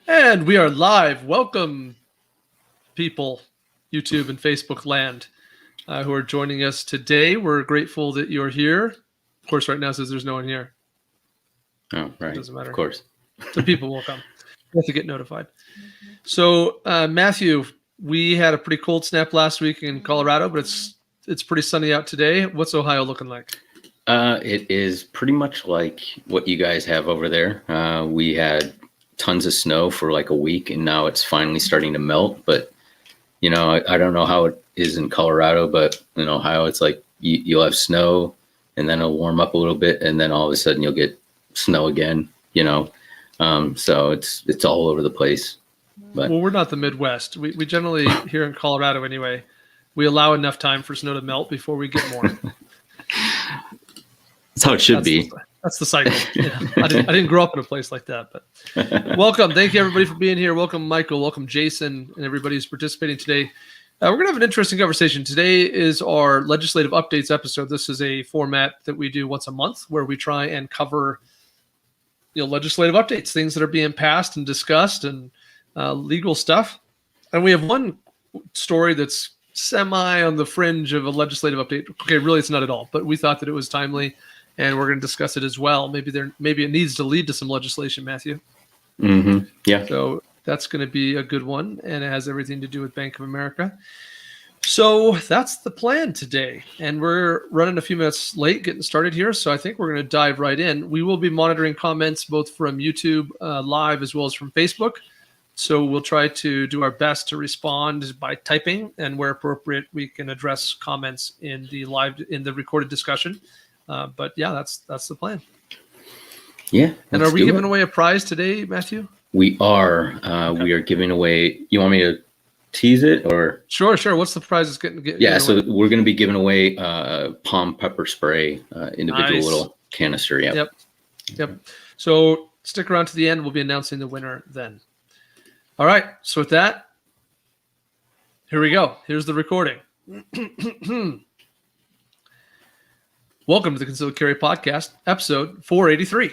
And we are live. Welcome, people, YouTube and Facebook land who are joining us today. We're grateful that you're here. Of course, right now it says there's no one here. Oh, right. It doesn't matter. Of course. The people will come. You have to get notified. So, Matthew, we had a pretty cold snap last week in Colorado, but it's pretty sunny out today. What's Ohio looking like? It is pretty much like what you guys have over there. We had tons of snow for like a week, and now it's finally starting to melt. But, you know, I don't know how it is in Colorado, but in Ohio, it's like you'll have snow, and then it'll warm up a little bit, and then all of a sudden you'll get snow again, you know. So it's all over the place. But well, we're not the Midwest. We generally, here in Colorado anyway, we allow enough time for snow to melt before we get more. That's how it should be. That's the cycle. Yeah. I didn't grow up in a place like that, but welcome. Thank you, everybody, for being here. Welcome, Michael. Welcome, Jason, and everybody who's participating today. We're going to have an interesting conversation. Today is our legislative updates episode. This is a format that we do once a month where we try and cover, legislative updates, things that are being passed and discussed, and legal stuff. And we have one story that's semi on the fringe of a legislative update. Okay, really, it's not at all, but we thought that it was timely. And we're going to discuss it as well. Maybe it needs to lead to some legislation, Matthew. Mm-hmm. Yeah. So that's going to be a good one, and it has everything to do with Bank of America. So that's the plan today, and we're running a few minutes late getting started here. So I think we're going to dive right in. We will be monitoring comments both from YouTube live as well as from Facebook. So we'll try to do our best to respond by typing, and where appropriate, we can address comments in the recorded discussion. But yeah, that's the plan. Yeah. And are we giving away a prize today, Matthew? We are. Okay. We are giving away. You want me to tease it or? Sure. What's the prize that's getting Yeah. So we're going to be giving away palm pepper spray, individual little canister. Yep. So stick around to the end. We'll be announcing the winner then. All right. So with that, here we go. Here's the recording. Welcome to the Concealed Carry Podcast, episode 483.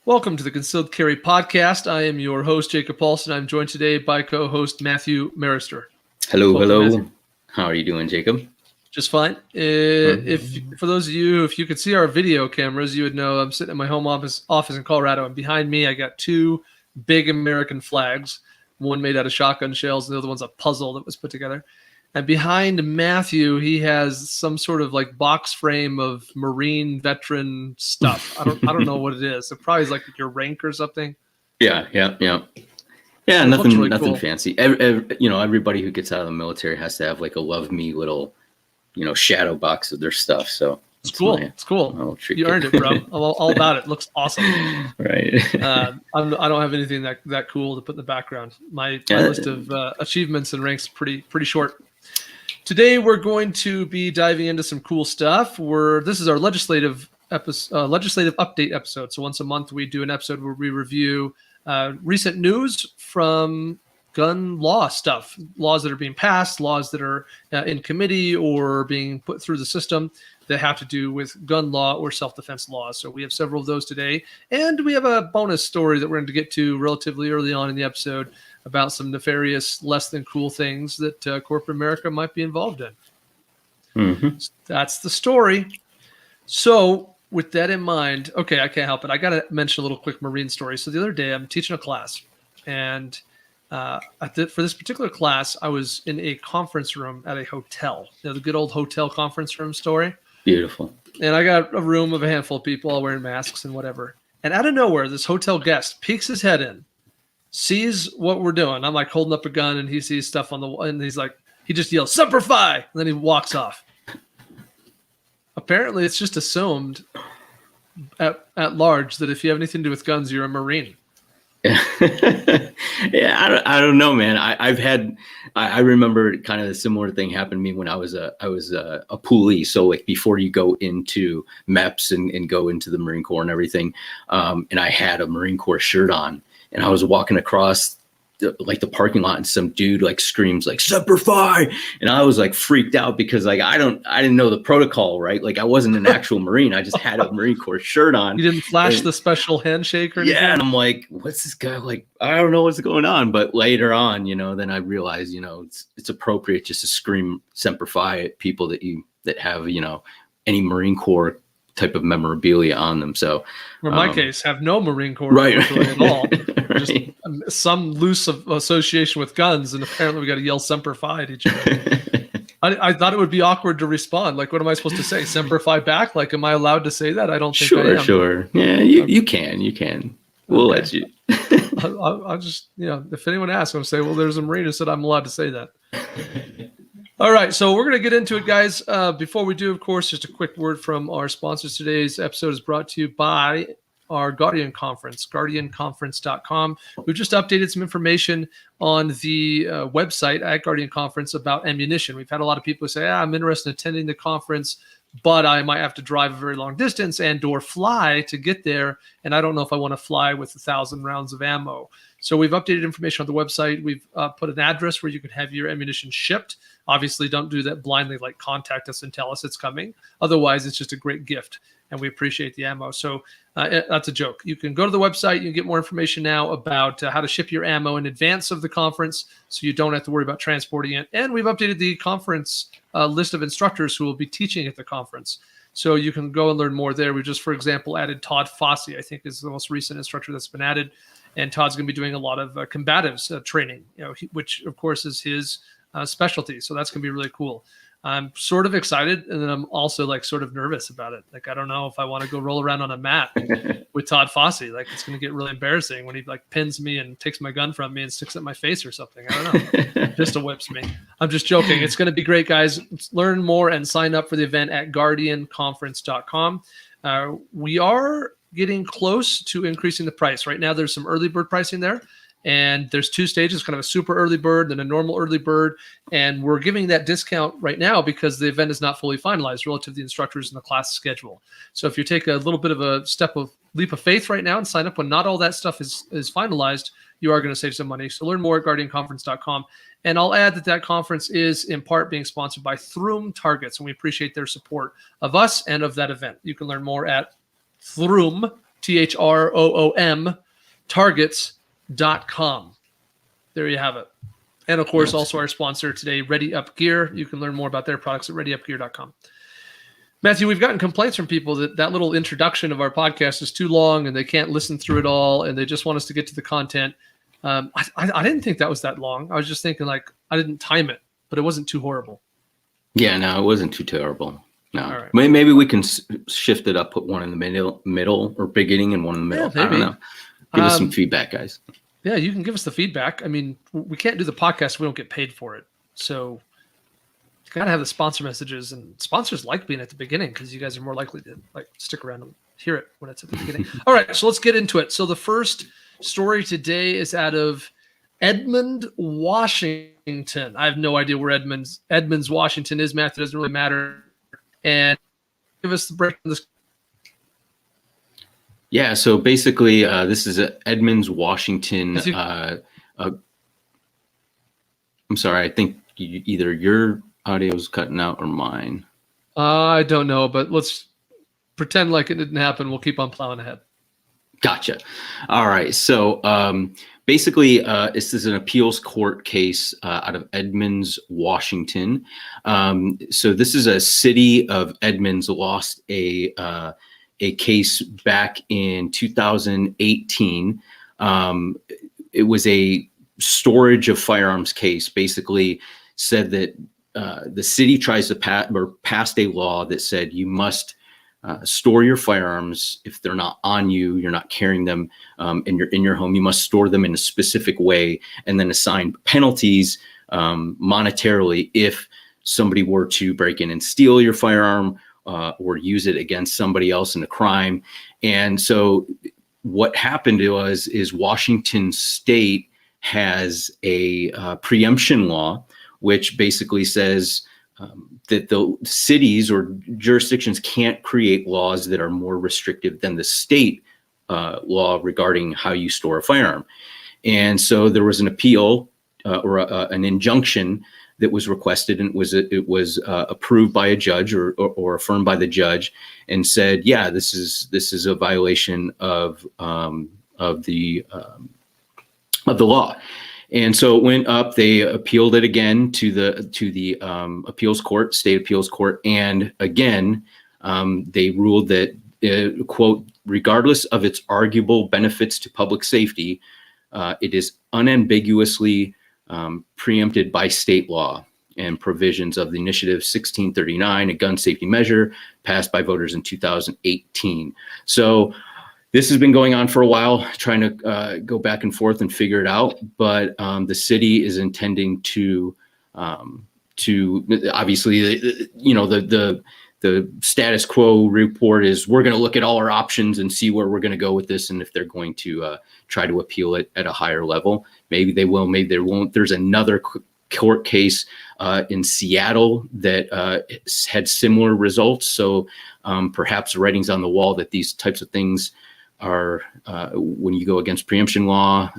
Welcome to the Concealed Carry Podcast. I am your host, Jacob Paulson. I'm joined today by co-host Matthew Marister. Hello. Matthew. How are you doing, Jacob? Just fine. If for those of you, if you could see our video cameras, you would know I'm sitting in my home office in Colorado, and behind me I got two big American flags. One made out of shotgun shells, and the other one's a puzzle that was put together. And behind Matthew, he has some sort of like box frame of Marine veteran stuff. I don't know what it is. It probably is like your rank or something. Yeah. Nothing cool. fancy. Everybody who gets out of the military has to have like a love me little, shadow box of their stuff. So it's cool. It's cool. You earned it, bro. I'm all about it. Looks awesome. Right. I don't have anything that cool to put in the background. My list of achievements and ranks is pretty short. Today we're going to be diving into some cool stuff. This is our legislative update episode. So once a month we do an episode where we review recent news from gun law stuff, laws that are being passed, laws that are in committee or being put through the system that have to do with gun law or self-defense laws. So we have several of those today, and we have a bonus story that we're going to get to relatively early on in the episode about some nefarious, less than cool things that corporate America might be involved in. Mm-hmm. That's the story. So with that in mind, okay, I can't help it. I got to mention a little quick Marine story. So the other day I'm teaching a class, and for this particular class, I was in a conference room at a hotel. The good old hotel conference room story. Beautiful. And I got a room of a handful of people all wearing masks and whatever. And out of nowhere, this hotel guest peeks his head in, sees what we're doing. I'm like holding up a gun, and he sees stuff on the wall, and he just yells, "Semper Fi!" And then he walks off. Apparently, it's just assumed at large that if you have anything to do with guns, you're a Marine. Yeah, I don't know, man. I remember kind of a similar thing happened to me when I was a poolee. So like before you go into MEPS and go into the Marine Corps and everything, and I had a Marine Corps shirt on, and I was walking across like the parking lot, and some dude like screams like "Semper Fi," and I was like freaked out because like I didn't know the protocol, right? Like I wasn't an actual Marine. I just had a Marine Corps shirt on. You didn't flash the special handshake or anything? Yeah, and I'm like, what's this guy like? I don't know what's going on. But later on, then I realized, it's appropriate just to scream Semper Fi at people that have, any Marine Corps type of memorabilia on them. So in my case, have no Marine Corps right at all. right. Just some loose association with guns, and apparently we got to yell Semper Fi at each other. I thought it would be awkward to respond. Like, what am I supposed to say? Semper Fi back? Like, am I allowed to say that? I don't think I am. Sure. Yeah, you can. We'll let you. I'll just, if anyone asks, I'll say, well, there's a Marine who said I'm allowed to say that. All right, so we're going to get into it, guys. Before we do, of course, just a quick word from our sponsors. Today's episode is brought to you by our Guardian Conference, guardianconference.com. We've just updated some information on the website at Guardian Conference about ammunition. We've had a lot of people say, I'm interested in attending the conference, but I might have to drive a very long distance and or fly to get there, and I don't know if I want to fly with 1,000 rounds of ammo. So we've updated information on the website. We've put an address where you can have your ammunition shipped. Obviously, don't do that blindly, like contact us and tell us it's coming. Otherwise, it's just a great gift, and we appreciate the ammo. So that's a joke. You can go to the website. You can get more information now about how to ship your ammo in advance of the conference, so you don't have to worry about transporting it. And we've updated the conference list of instructors who will be teaching at the conference. So you can go and learn more there. We just, for example, added Todd Fossey, I think is the most recent instructor that's been added. And Todd's going to be doing a lot of combatives training, which, of course, is his specialty. So that's going to be really cool. I'm sort of excited, and then I'm also like sort of nervous about it. Like, I don't know if I want to go roll around on a mat with Todd Fossey. Like, it's going to get really embarrassing when he like pins me and takes my gun from me and sticks it in my face or something. I don't know. Pistol whips me. I'm just joking. It's going to be great, guys. Learn more and sign up for the event at guardianconference.com. We are getting close to increasing the price. Right now, there's some early bird pricing there. And there's two stages, kind of a super early bird, then a normal early bird. And we're giving that discount right now because the event is not fully finalized relative to the instructors and the class schedule. So if you take a little bit of a leap of faith right now and sign up when not all that stuff is finalized, you are going to save some money. So learn more at guardianconference.com. And I'll add that conference is in part being sponsored by Throom Targets, and we appreciate their support of us and of that event. You can learn more at Throom, Throom, targets.com. There you have it. And of course, also our sponsor today, Ready Up Gear. You can learn more about their products at readyupgear.com. Matthew, we've gotten complaints from people that little introduction of our podcast is too long and they can't listen through it all and they just want us to get to the content. I didn't think that was that long. I was just thinking like I didn't time it, but it wasn't too horrible. Yeah, no, it wasn't too terrible. No, all right. Maybe we can shift it up, put one in the middle or beginning and one in the middle. Yeah, I don't know. Give us some feedback, guys. Yeah, you can give us the feedback. I mean, we can't do the podcast if we don't get paid for it. So you got to have the sponsor messages, and sponsors like being at the beginning because you guys are more likely to like stick around and hear it when it's at the beginning. All right, so let's get into it. So the first story today is out of Edmond, Washington. I have no idea where Edmonds, Washington is, Matt. It doesn't really matter. And give us the break on this. Yeah, so basically, this is Edmonds, Washington. I'm sorry, I think either your audio is cutting out or mine. I don't know, but let's pretend like it didn't happen. We'll keep on plowing ahead. Gotcha. All right, so basically, this is an appeals court case out of Edmonds, Washington. So this is a city of Edmonds lost a case back in 2018. It was a storage of firearms case. Basically said that the city tries to passed a law that said you must store your firearms. If they're not on you, you're not carrying them, and you're in your home, you must store them in a specific way and then assign penalties monetarily if somebody were to break in and steal your firearm or use it against somebody else in a crime. And so what happened to us is Washington State has a preemption law, which basically says that the cities or jurisdictions can't create laws that are more restrictive than the state law regarding how you store a firearm. And so there was an appeal an injunction that was requested, and it was approved by a judge or affirmed by the judge, and said, yeah, this is a violation of the law. And so it went up. They appealed it again to the appeals court, state appeals court, and again they ruled that quote, regardless of its arguable benefits to public safety, it is unambiguously preempted by state law and provisions of the Initiative 1639, a gun safety measure passed by voters in 2018. So this has been going on for a while, trying to go back and forth and figure it out. But the city is intending to obviously, the status quo report is we're going to look at all our options and see where we're going to go with this, and if they're going to try to appeal it at a higher level. Maybe they will, maybe they won't. There's another court case in Seattle that had similar results. So perhaps the writing's on the wall that these types of things are, when you go against preemption law,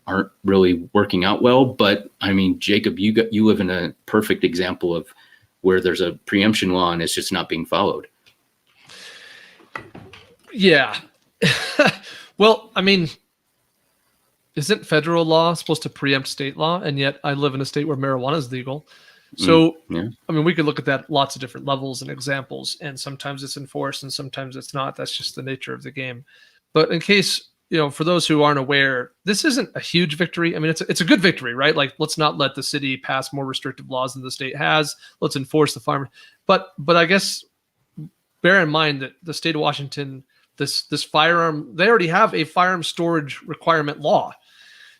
aren't really working out well. But I mean, Jacob, you live in a perfect example of where there's a preemption law and it's just not being followed. Yeah. Well, I mean, isn't federal law supposed to preempt state law? And yet I live in a state where marijuana is legal. So, yeah. I mean, we could look at that lots of different levels and examples, and sometimes it's enforced and sometimes it's not. That's just the nature of the game. But in case, for those who aren't aware, this isn't a huge victory. I mean, it's a good victory, right? Like, let's not let the city pass more restrictive laws than the state has. Let's enforce the farm. But I guess bear in mind that the state of Washington, this firearm, they already have a firearm storage requirement law.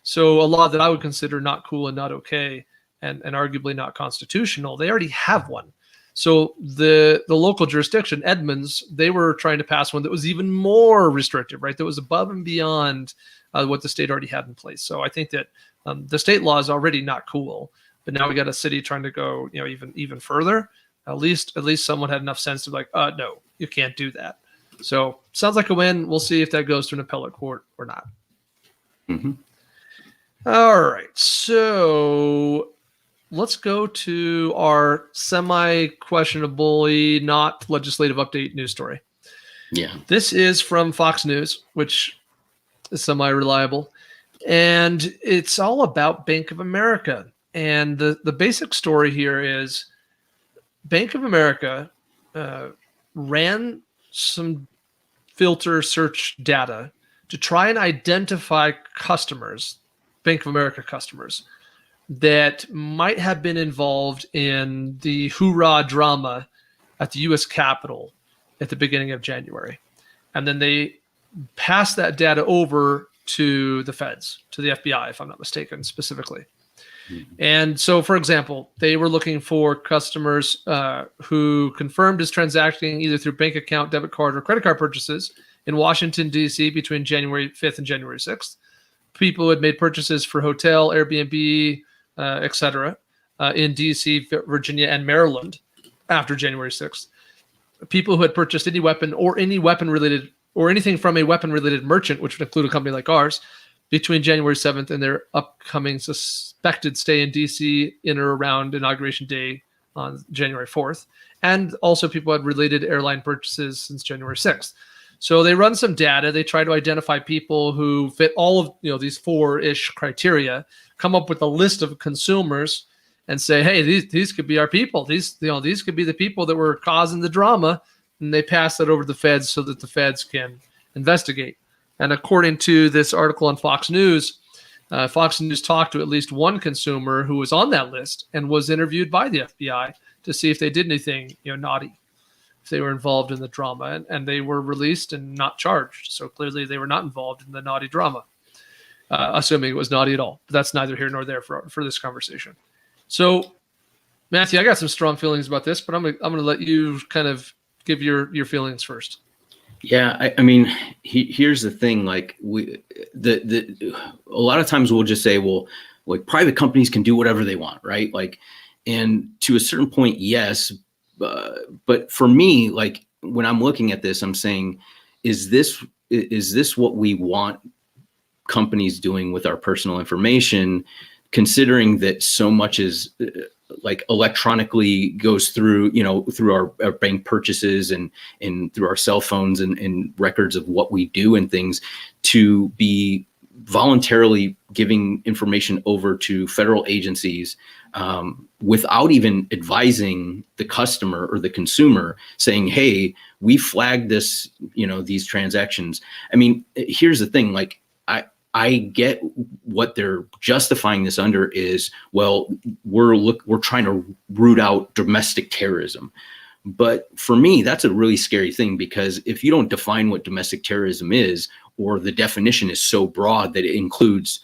So a law that I would consider not cool and not okay and arguably not constitutional, they already have one. So the local jurisdiction, Edmonds, they were trying to pass one that was even more restrictive, right? That was above and beyond what the state already had in place. So I think that the state law is already not cool, but now we got a city trying to go, even further. At least someone had enough sense to be like, no, you can't do that. So sounds like a win. We'll see if that goes to an appellate court or not. Mm-hmm. All right, so let's go to our semi-questionably not legislative update news story. Yeah. This is from Fox News, which is semi-reliable, and it's all about Bank of America. And the basic story here is Bank of America ran some filter search data to try and identify customers, Bank of America customers, that might have been involved in the hoorah drama at the U.S. Capitol at the beginning of January. And then they passed that data over to the feds, to the FBI, if I'm not mistaken, specifically. Mm-hmm. And so, for example, they were looking for customers who confirmed as transacting either through bank account, debit card, or credit card purchases in Washington, D.C. between January 5th and January 6th. People who had made purchases for hotel, Airbnb, etc., in D.C., Virginia, and Maryland after January 6th. People who had purchased any weapon or anything from a weapon-related merchant, which would include a company like ours, between January 7th and their upcoming suspected stay in D.C. in or around Inauguration Day on January 4th. And also people who had related airline purchases since January 6th. So they run some data. They try to identify people who fit all of these 4-ish criteria, come up with a list of consumers, and say, hey, these could be our people. These could be the people that were causing the drama, and they pass that over to the feds so that the feds can investigate. And according to this article on Fox News talked to at least one consumer who was on that list and was interviewed by the FBI to see if they did anything naughty, if they were involved in the drama, and they were released and not charged. So clearly they were not involved in the naughty drama, assuming it was naughty at all. But that's neither here nor there for this conversation. So, Matthew, I got some strong feelings about this, but I'm gonna let you kind of give your feelings first. Yeah, I mean, here's the thing. Like a lot of times we'll just say, well, like private companies can do whatever they want, right? Like, and to a certain point, yes. But for me, like when I'm looking at this, I'm saying, is this what we want companies doing with our personal information, considering that so much is like electronically goes through, through our bank purchases and through our cell phones and records of what we do and things, to be voluntarily giving information over to federal agencies without even advising the customer or the consumer, saying, hey, we flagged this, these transactions. I mean, here's the thing, like, I get what they're justifying this under is, well, we're trying to root out domestic terrorism. But for me, that's a really scary thing, because if you don't define what domestic terrorism is, or the definition is so broad that it includes,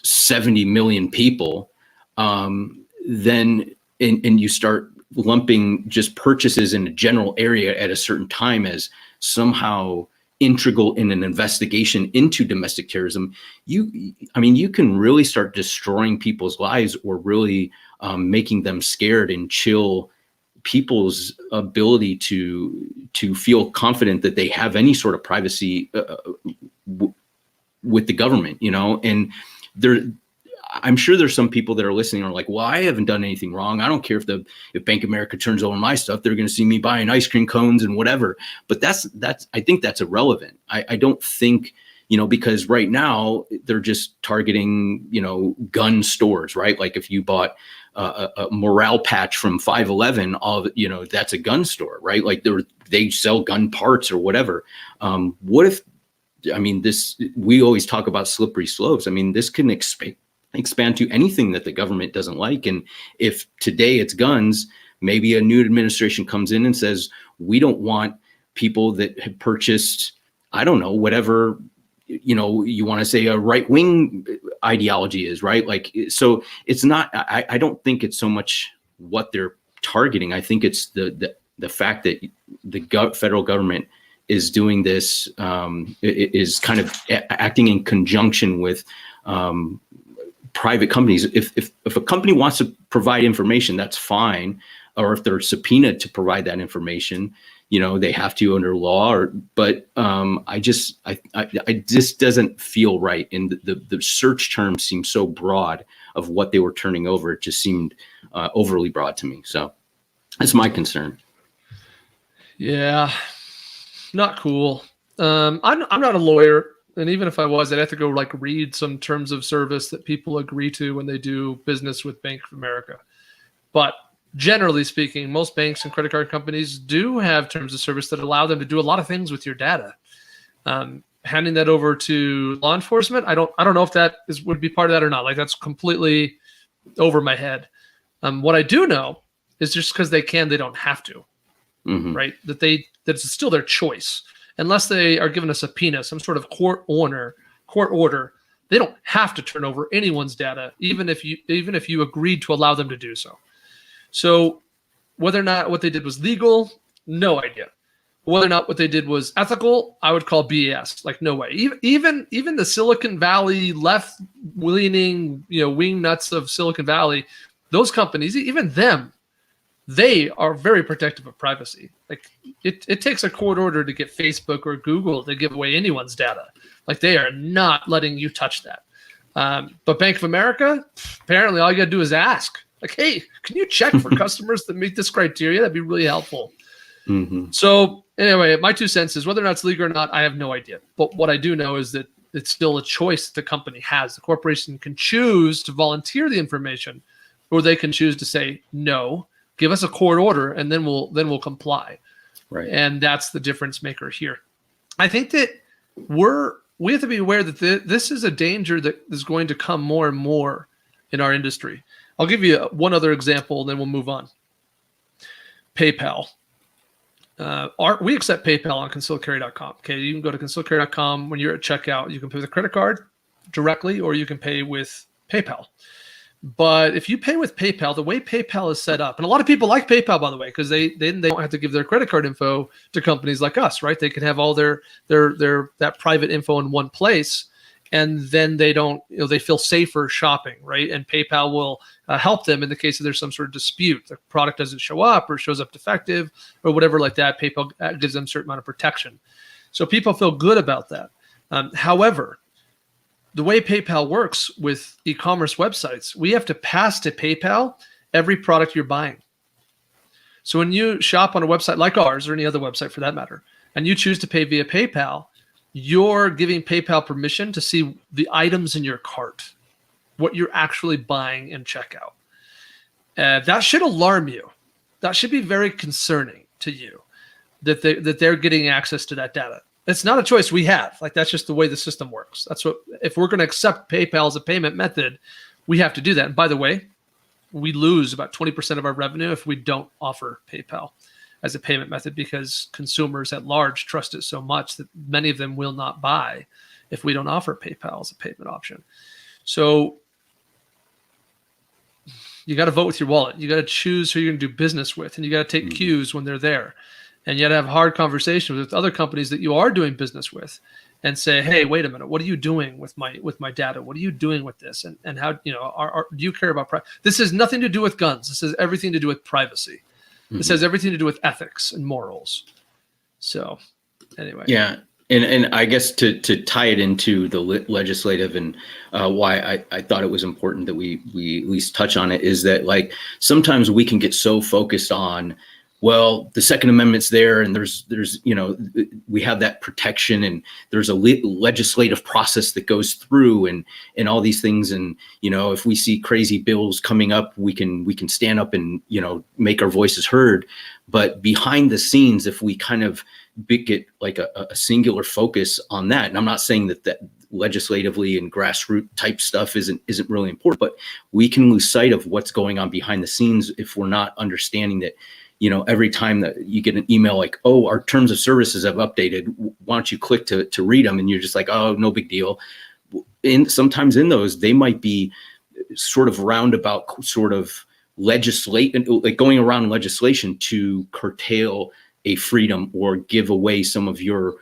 70 million people, then and you start lumping just purchases in a general area at a certain time as somehow integral in an investigation into domestic terrorism, you can really start destroying people's lives, or really making them scared and chill people's ability to feel confident that they have any sort of privacy with the government, and I'm sure there's some people that are listening are like, well, I haven't done anything wrong. I don't care if Bank of America turns over my stuff. They're going to see me buying ice cream cones and whatever. But I think that's irrelevant. I don't think, because right now they're just targeting, gun stores, right? Like if you bought a morale patch from 511, that's a gun store, right? Like they sell gun parts or whatever. What if, we always talk about slippery slopes. This can expand to anything that the government doesn't like. And if today it's guns, maybe a new administration comes in and says, we don't want people that have purchased, I don't know, whatever, you want to say a right-wing ideology is, right? Like, so it's not, I don't think it's so much what they're targeting. I think it's the fact that the federal government is doing this, is kind of acting in conjunction with, private companies. If a company wants to provide information, that's fine. Or if they're subpoenaed to provide that information, they have to under law. But I just doesn't feel right. And the search term seems so broad of what they were turning over. It just seemed overly broad to me. So that's my concern. Yeah, not cool. I'm not a lawyer. And even if I was, I'd have to go read some terms of service that people agree to when they do business with Bank of America. But generally speaking, most banks and credit card companies do have terms of service that allow them to do a lot of things with your data. Handing that over to law enforcement, I don't know if that would be part of that or not. Like, that's completely over my head. What I do know is just because they can, they don't have to, right? That it's still their choice. Unless they are given a subpoena, some sort of court order, they don't have to turn over anyone's data, even if you agreed to allow them to do so. So whether or not what they did was legal, no idea. Whether or not what they did was ethical, I would call BS. Like, no way. Even the Silicon Valley left-leaning, wing nuts of Silicon Valley, those companies, even them, they are very protective of privacy. Like, it takes a court order to get Facebook or Google to give away anyone's data. Like, they are not letting you touch that. But Bank of America, apparently all you got to do is ask. Like, hey, can you check for customers that meet this criteria? That'd be really helpful. So anyway, my 2 cents is whether or not it's legal or not, I have no idea. But what I do know is that it's still a choice the company has. The corporation can choose to volunteer the information, or they can choose to say no. Give us a court order, and then we'll comply. Right. And that's the difference maker here. I think that we have to be aware that this is a danger that is going to come more and more in our industry. I'll give you one other example, and then we'll move on. PayPal. We accept PayPal on concealedcarry.com. Okay, you can go to concealedcarry.com. When you're at checkout, you can pay with a credit card directly, or you can pay with PayPal. But if you pay with PayPal, the way PayPal is set up, and a lot of people like PayPal, by the way, because they don't have to give their credit card info to companies like us, right? They can have all their that private info in one place, and then they don't, they feel safer shopping, right? And PayPal will help them in the case that there's some sort of dispute, the product doesn't show up or shows up defective or whatever like that. PayPal gives them a certain amount of protection, so people feel good about that. However, the way PayPal works with e-commerce websites, we have to pass to PayPal every product you're buying. So when you shop on a website like ours or any other website for that matter, and you choose to pay via PayPal, you're giving PayPal permission to see the items in your cart, what you're actually buying in checkout. That should alarm you. That should be very concerning to you that they're getting access to that data. It's not a choice we have. Like, that's just the way the system works. That's what, if we're going to accept PayPal as a payment method, we have to do that. And by the way, we lose about 20% of our revenue if we don't offer PayPal as a payment method, because consumers at large trust it so much that many of them will not buy if we don't offer PayPal as a payment option. So you got to vote with your wallet. You got to choose who you're going to do business with, and you got to take cues when they're there. And you got to have hard conversations with other companies that you are doing business with, and say, hey, wait a minute, what are you doing with my data? What are you doing with this? And how, do you care about this has nothing to do with guns. This has everything to do with privacy. This has everything to do with ethics and morals. So anyway. Yeah. And I guess to tie it into the legislative and why I thought it was important that we at least touch on it is that, like, sometimes we can get so focused on, well, the Second Amendment's there, and there's we have that protection, and there's a legislative process that goes through, and all these things, and if we see crazy bills coming up, we can stand up and make our voices heard. But behind the scenes, if we kind of get like a singular focus on that, and I'm not saying that legislatively and grassroots type stuff isn't really important, but we can lose sight of what's going on behind the scenes if we're not understanding that. Every time that you get an email like, oh, our terms of services have updated, why don't you click to read them? And you're just like, oh, no big deal. And sometimes in those, they might be sort of roundabout, sort of like going around legislation to curtail a freedom or give away some of your,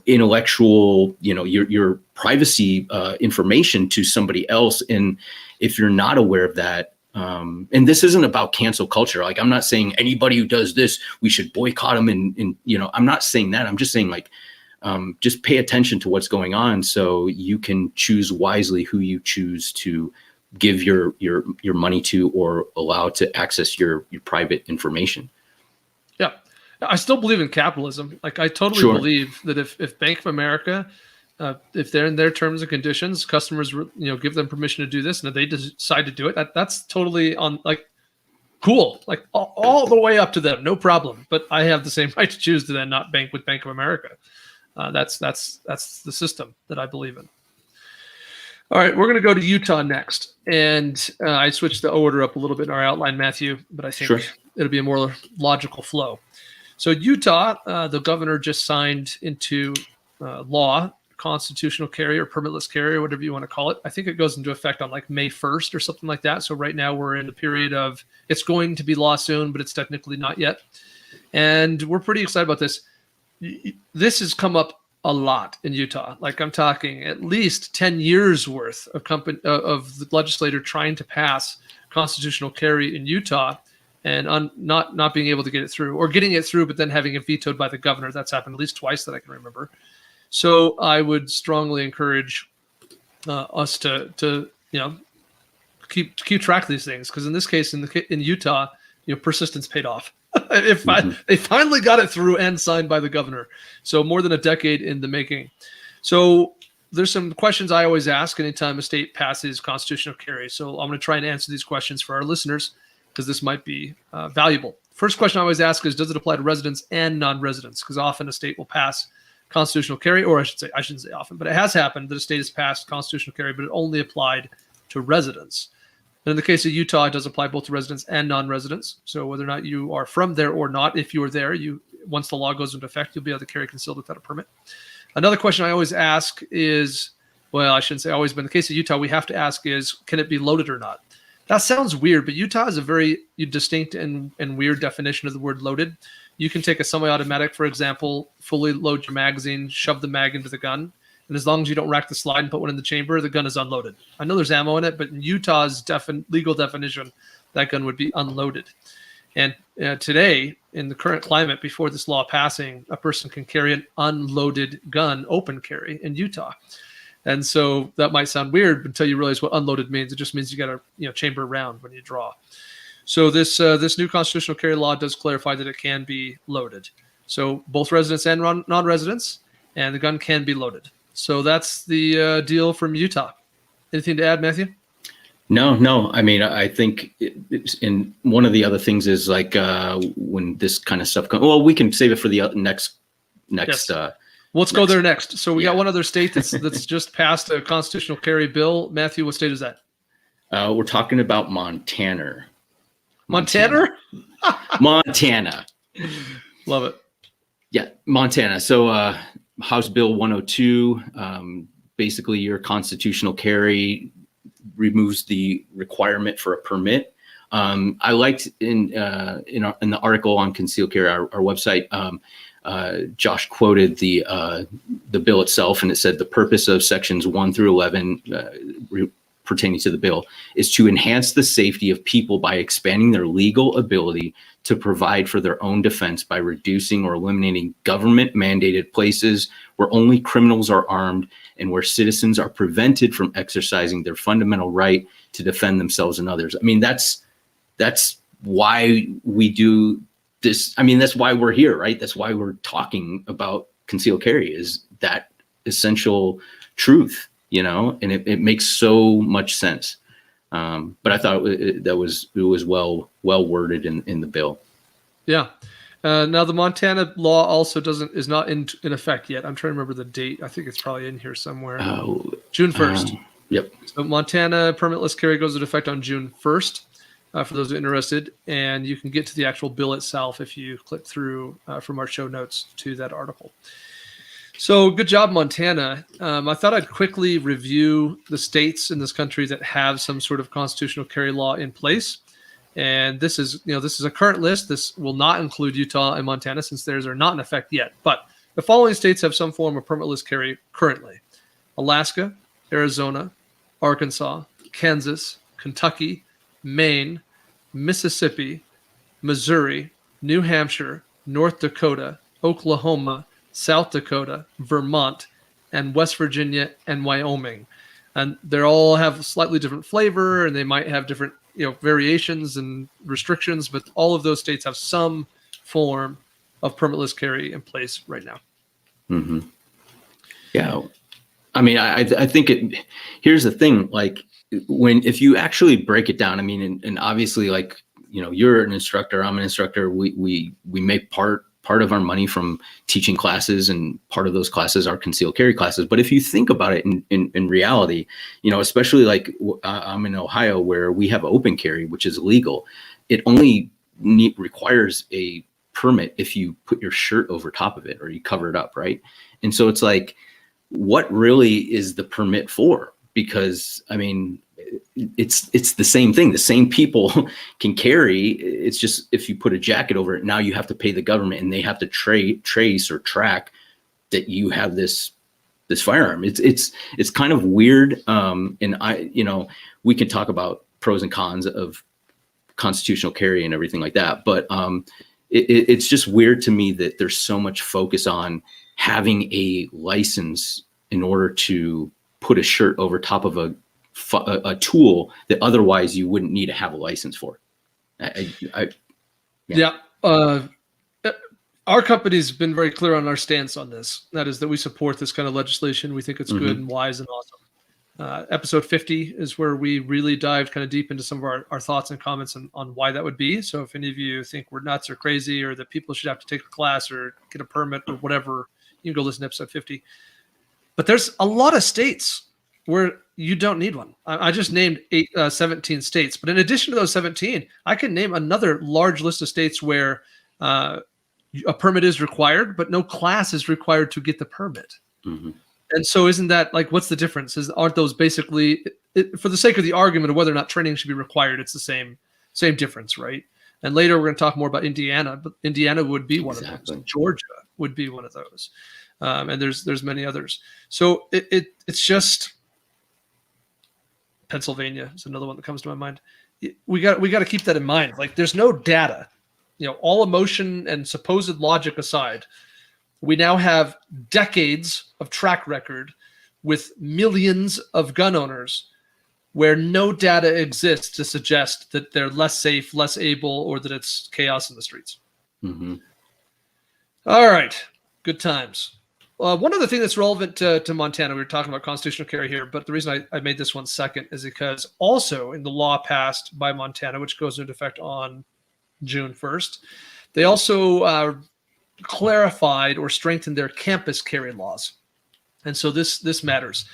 intellectual, your privacy information to somebody else. And if you're not aware of that, and this isn't about cancel culture. Like, I'm not saying anybody who does this, we should boycott them. And I'm not saying that. I'm just saying, like, just pay attention to what's going on so you can choose wisely who you choose to give your money to or allow to access your private information. Yeah. I still believe in capitalism. Like, I totally believe that if Bank of America, if they're in their terms and conditions, customers, give them permission to do this, and if they decide to do it, that's totally cool, like all the way up to them, no problem. But I have the same right to choose to then not bank with Bank of America. That's the system that I believe in. All right, we're going to go to Utah next, and I switched the order up a little bit in our outline, Matthew, but I think it'll be a more logical flow. So Utah, the governor just signed into law constitutional carry or permitless carry, or whatever you want to call it. I think it goes into effect on like May 1st or something like that. So right now we're in the period of, it's going to be law soon, but it's technically not yet. And we're pretty excited about this. This has come up a lot in Utah. Like, I'm talking at least 10 years worth of the legislator trying to pass constitutional carry in Utah and not being able to get it through, or getting it through, but then having it vetoed by the governor. That's happened at least twice that I can remember. So I would strongly encourage us to keep track of these things, because in this case, in Utah, persistence paid off. They finally got it through and signed by the governor. So more than a decade in the making. So there's some questions I always ask anytime a state passes constitutional carry. So I'm going to try and answer these questions for our listeners, because this might be valuable. First question I always ask is, does it apply to residents and non-residents? Because often a state will pass constitutional carry, or I shouldn't say often, but it has happened that a state has passed constitutional carry, but it only applied to residents. And in the case of Utah, it does apply both to residents and non-residents. So whether or not you are from there or not, if you are there, once the law goes into effect, you'll be able to carry concealed without a permit. Another question I always ask is, well, I shouldn't say always, but in the case of Utah, we have to ask is, can it be loaded or not? That sounds weird, but Utah has a very distinct and weird definition of the word loaded. You can take a semi-automatic, for example, fully load your magazine, shove the mag into the gun, and as long as you don't rack the slide and put one in the chamber, the gun is unloaded. I know there's ammo in it, but in Utah's legal definition, that gun would be unloaded. And today, in the current climate, before this law passing, a person can carry an unloaded gun, open carry, in Utah. And so that might sound weird until you realize what unloaded means. It just means you got to chamber round when you draw. So this new constitutional carry law does clarify that it can be loaded. So both residents and non-residents, and the gun can be loaded. So that's the deal from Utah. Anything to add, Matthew? No. I mean, I think in one of the other things is like when this kind of stuff comes. Well, we can save it for the next. Yes. Let's go there next. So we got one other state that's just passed a constitutional carry bill. Matthew, what state is that? We're talking about Montana. Montana? Montana. Love it. Yeah, Montana. So House Bill 102, basically your constitutional carry removes the requirement for a permit. I liked in the article on concealed carry, our website, Josh quoted the bill itself, and it said the purpose of sections 1 through 11 pertaining to the bill is to enhance the safety of people by expanding their legal ability to provide for their own defense by reducing or eliminating government mandated places where only criminals are armed and where citizens are prevented from exercising their fundamental right to defend themselves and others. I mean, that's why we do this. I mean, that's why we're here, right? That's why we're talking about concealed carry, is that essential truth, and it makes so much sense. But I thought it was well worded in the bill. Yeah. Now the Montana law also is not in effect yet. I'm trying to remember the date. I think it's probably in here somewhere. June 1st. Yep. So Montana permitless carry goes into effect on June 1st. For those interested, and you can get to the actual bill itself if you click through from our show notes to that article. So good job, Montana. I thought I'd quickly review the states in this country that have some sort of constitutional carry law in place. And this is a current list. This will not include Utah and Montana since theirs are not in effect yet. But the following states have some form of permitless carry currently: Alaska, Arizona, Arkansas, Kansas, Kentucky, Maine, Mississippi, Missouri, New Hampshire, North Dakota, Oklahoma, South Dakota, Vermont, and West Virginia and Wyoming. And they all have slightly different flavor, and they might have different variations and restrictions, but all of those states have some form of permitless carry in place right now. Mm-hmm. Yeah. I mean, I think here's the thing, like, if you actually break it down, I mean, and obviously, like, you're an instructor, I'm an instructor. We make part of our money from teaching classes, and part of those classes are concealed carry classes. But if you think about it in reality, especially like I'm in Ohio where we have open carry, which is legal. It only requires a permit if you put your shirt over top of it or you cover it up, right? And so it's like, what really is the permit for? Because I mean, it's the same thing. The same people can carry. It's just if you put a jacket over it, now you have to pay the government, and they have to trace or track that you have this firearm. It's kind of weird. And we can talk about pros and cons of constitutional carry and everything like that. But it's just weird to me that there's so much focus on having a license in order to put a shirt over top of a tool that otherwise you wouldn't need to have a license for. Yeah. Our company's been very clear on our stance on this. That is that we support this kind of legislation. We think it's good and wise and awesome. Episode 50 is where we really dived kind of deep into some of our thoughts and comments on why that would be. So if any of you think we're nuts or crazy, or that people should have to take a class or get a permit or whatever, you can go listen to episode 50. But there's a lot of states where you don't need one. I just named 17 states, but in addition to those 17, I can name another large list of states where a permit is required, but no class is required to get the permit. Mm-hmm. And so isn't that like, what's the difference? Aren't those basically, for the sake of the argument of whether or not training should be required, it's the same difference, right? And later we're going to talk more about Indiana, but Indiana would be one of those. Georgia would be one of those. And there's many others. So it's just Pennsylvania is another one that comes to my mind. We got to keep that in mind. Like, there's no data, all emotion and supposed logic aside, we now have decades of track record with millions of gun owners where no data exists to suggest that they're less safe, less able, or that it's chaos in the streets. Mm-hmm. All right. Good times. One other thing that's relevant to Montana, we were talking about constitutional carry here, but the reason I made this one second is because also in the law passed by Montana, which goes into effect on June 1st, they also clarified or strengthened their campus carry laws. And so this matters.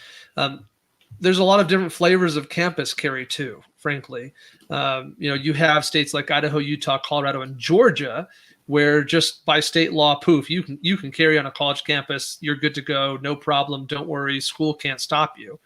There's a lot of different flavors of campus carry too, frankly. You have states like Idaho, Utah, Colorado, and Georgia, where just by state law, poof, you can carry on a college campus. You're good to go. No problem. Don't worry. School can't stop you.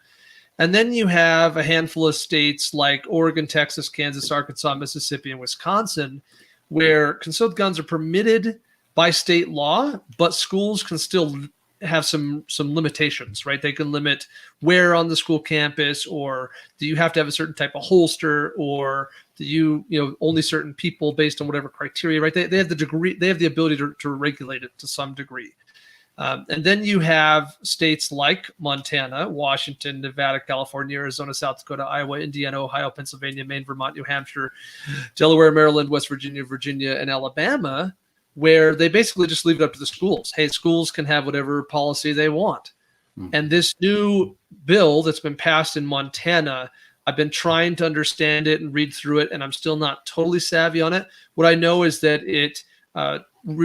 And then you have a handful of states like Oregon, Texas, Kansas, Arkansas, Mississippi, and Wisconsin, where concealed guns are permitted by state law, but schools can still have some limitations, right? They can limit where on the school campus, or do you have to have a certain type of holster, or do you only certain people based on whatever criteria, right? They have the ability to regulate it to some degree. And then you have states like Montana, Washington, Nevada, California, Arizona, South Dakota, Iowa, Indiana, Ohio, Pennsylvania, Maine, Vermont, New Hampshire, Delaware, Maryland, West Virginia, and Alabama, where they basically just leave it up to the schools. Hey, schools can have whatever policy they want. Mm-hmm. And this new bill that's been passed in Montana, I've been trying to understand it and read through it, and I'm still not totally savvy on it. What I know is that it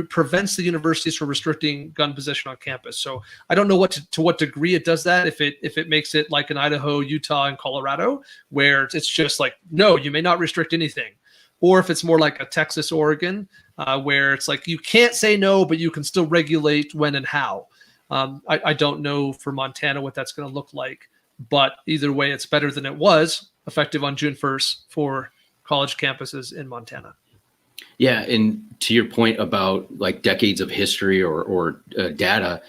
prevents the universities from restricting gun possession on campus. So I don't know to what degree it does that. If it makes it like in Idaho, Utah, and Colorado, where it's just like, no, you may not restrict anything. Or if it's more like a Texas, Oregon, where it's like you can't say no, but you can still regulate when and how. I don't know for Montana what that's going to look like, but either way, it's better than it was effective on June 1st for college campuses in Montana. Yeah, and to your point about like decades of history or data,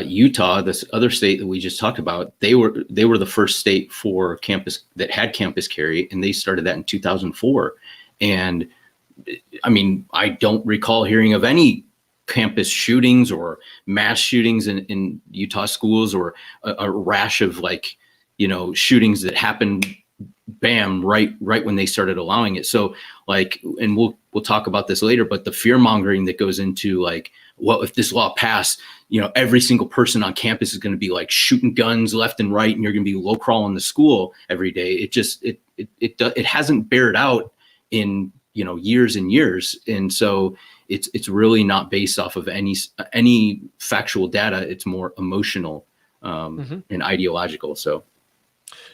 Utah, this other state that we just talked about, they were the first state for campus that had campus carry, and they started that in 2004. And I mean, I don't recall hearing of any campus shootings or mass shootings in Utah schools, or a rash of shootings that happened, bam, right when they started allowing it. So and we'll talk about this later, but the fear mongering that goes into well, if this law passed, every single person on campus is going to be shooting guns left and right, and you're going to be low crawling the school every day. It hasn't bared out in years and years, and so it's really not based off of any factual data. It's more emotional and ideological. So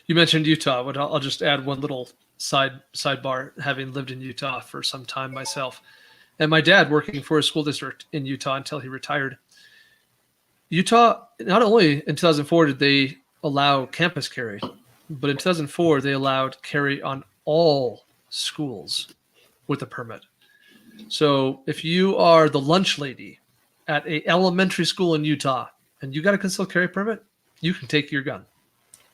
you mentioned Utah, but I'll just add one little sidebar, having lived in Utah for some time myself, and my dad working for a school district in Utah until he retired. Utah, not only in 2004 did they allow campus carry, but in 2004 they allowed carry on all schools with a permit. So if you are the lunch lady at a elementary school in Utah and you got a concealed carry permit, you can take your gun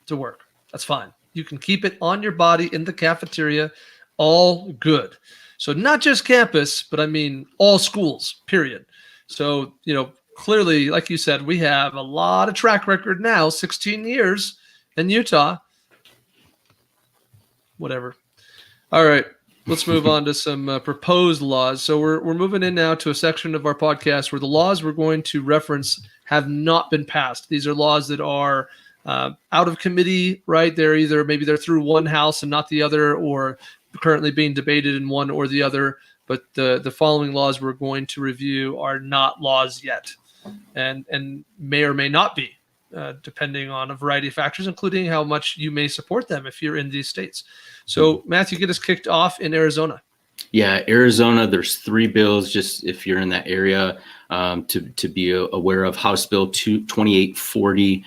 to work. That's fine. You can keep it on your body in the cafeteria, all good. So not just campus, but I mean all schools, period. So, clearly, like you said, we have a lot of track record now, 16 years in Utah. Whatever. All right. Let's move on to some proposed laws. So we're moving in now to a section of our podcast where the laws we're going to reference have not been passed. These are laws that are out of committee, right? Maybe they're through one house and not the other, or currently being debated in one or the other. But the following laws we're going to review are not laws yet, and may or may not be, depending on a variety of factors, including how much you may support them if you're in these states. So, Matthew, get us kicked off in Arizona. Yeah, Arizona, there's 3 bills, just if you're in that area, to be aware of. House Bill 2840,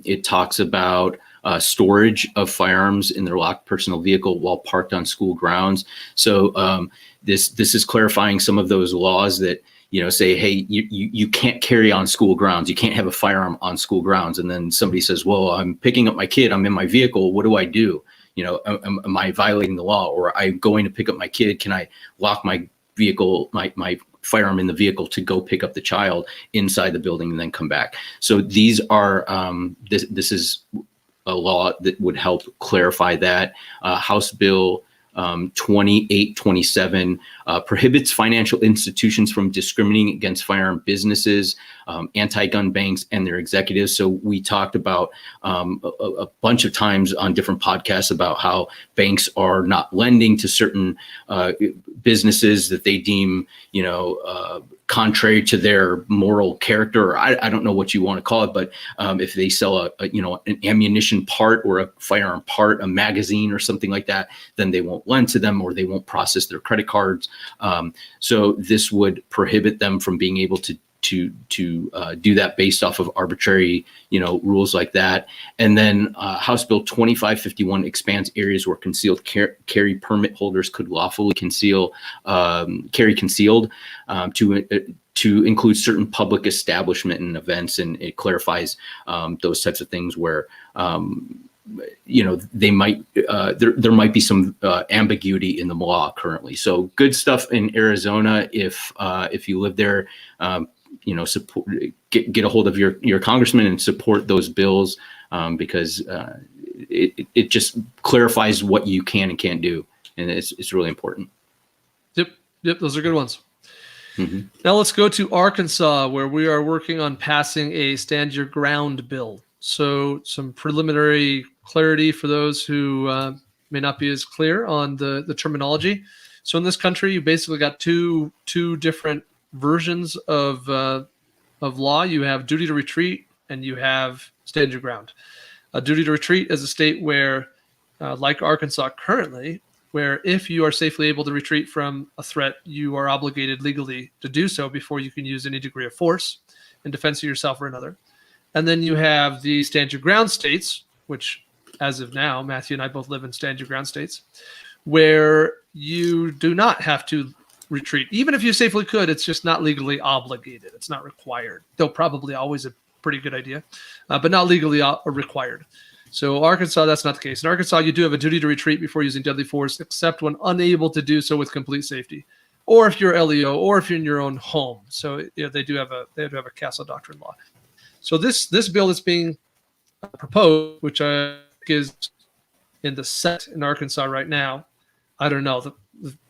it talks about storage of firearms in their locked personal vehicle while parked on school grounds. So this is clarifying some of those laws that say, hey, you can't carry on school grounds. You can't have a firearm on school grounds. And then somebody says, well, I'm picking up my kid. I'm in my vehicle. What do I do? Am I violating the law? Or I'm going to pick up my kid. Can I lock my vehicle, my firearm in the vehicle to go pick up the child inside the building and then come back. So these are this is a law that would help clarify that. House Bill 2827 prohibits financial institutions from discriminating against firearm businesses, anti-gun banks, and their executives. So we talked about a bunch of times on different podcasts about how banks are not lending to certain businesses that they deem, contrary to their moral character. I don't know what you want to call it, but if they sell an ammunition part or a firearm part, a magazine or something like that, then they won't lend to them or they won't process their credit cards. So this would prohibit them from being able to do that based off of arbitrary, rules like that. And then House Bill 2551 expands areas where concealed carry permit holders could lawfully carry concealed to include certain public establishment and events. And it clarifies those types of things where they might there might be some ambiguity in the law currently. So good stuff in Arizona. If you live there, support, get a hold of your congressman and support those bills, because it just clarifies what you can and can't do, and it's really important. Yep, those are good ones. Mm-hmm. Now let's go to Arkansas, where we are working on passing a stand your ground bill. So some preliminary clarity for those who may not be as clear on the terminology. So in this country, you basically got two different versions of law. You have duty to retreat and you have stand your ground. Duty to retreat is a state where, like Arkansas currently, where if you are safely able to retreat from a threat, you are obligated legally to do so before you can use any degree of force in defense of yourself or another. And then you have the stand your ground states, which as of now, Matthew and I both live in stand your ground states, where you do not have to retreat. Even if you safely could, it's just not legally obligated. It's not required, though probably always a pretty good idea, but not legally required. So Arkansas, that's not the case. In Arkansas, you do have a duty to retreat before using deadly force, except when unable to do so with complete safety, or if you're LEO, or if you're in your own home. So they do have a castle doctrine law. So this bill that's being proposed, which is in the Senate in Arkansas right now, I don't know. The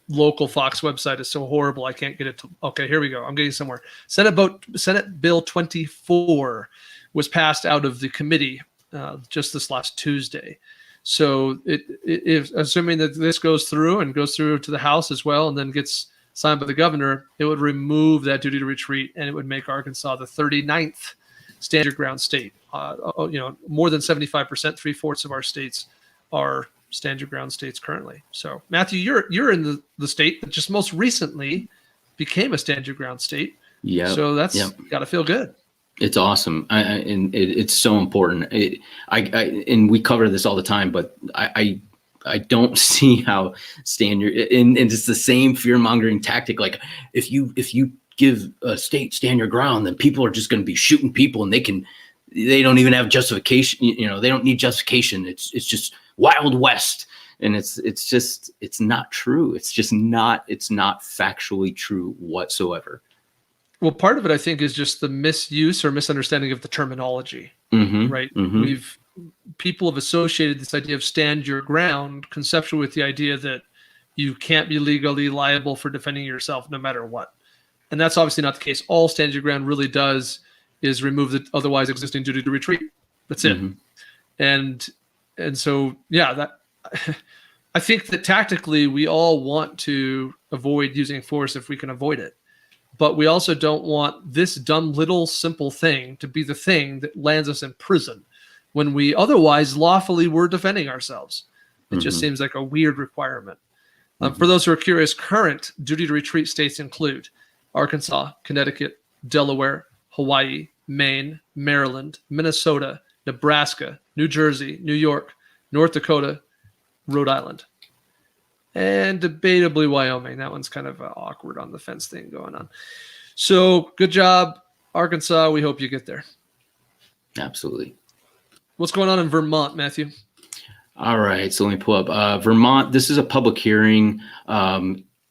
local Fox website is so horrible I can't get it to. Okay, here we go. I'm getting somewhere. Senate Bill 24 was passed out of the committee just this last Tuesday. So if assuming that this goes through to the House as well, and then gets signed by the governor, it would remove that duty to retreat, and it would make Arkansas the 39th stand your ground state. More than 75%, 3/4 of our states are stand your ground states currently. So Matthew, you're in the state that just most recently became a stand your ground state. Yeah. So that's got to feel good. It's awesome. And it's so important. And we cover this all the time, but I don't see how and it's the same fear mongering tactic. Like if you give a state stand your ground, then people are just going to be shooting people, and they don't even have justification. They don't need justification. It's just Wild West. And it's not true. It's not factually true whatsoever. Well, part of it, I think, is just the misuse or misunderstanding of the terminology, right? Mm-hmm. People have associated this idea of stand your ground conceptually with the idea that you can't be legally liable for defending yourself no matter what. And that's obviously not the case. All stand your ground really does is remove the otherwise existing duty to retreat. That's it. And so, that I think that tactically we all want to avoid using force if we can avoid it. But we also don't want this dumb little simple thing to be the thing that lands us in prison when we otherwise lawfully were defending ourselves. It just seems like a weird requirement. For those who are curious, current duty to retreat states include Arkansas, Connecticut, Delaware, Hawaii, Maine, Maryland, Minnesota, Nebraska, New Jersey, New York, North Dakota, Rhode Island, and debatably Wyoming. That one's kind of awkward on the fence thing going on. So good job, Arkansas. We hope you get there. Absolutely. What's going on in Vermont, Matthew? All right. So let me pull up Vermont. This is a public hearing.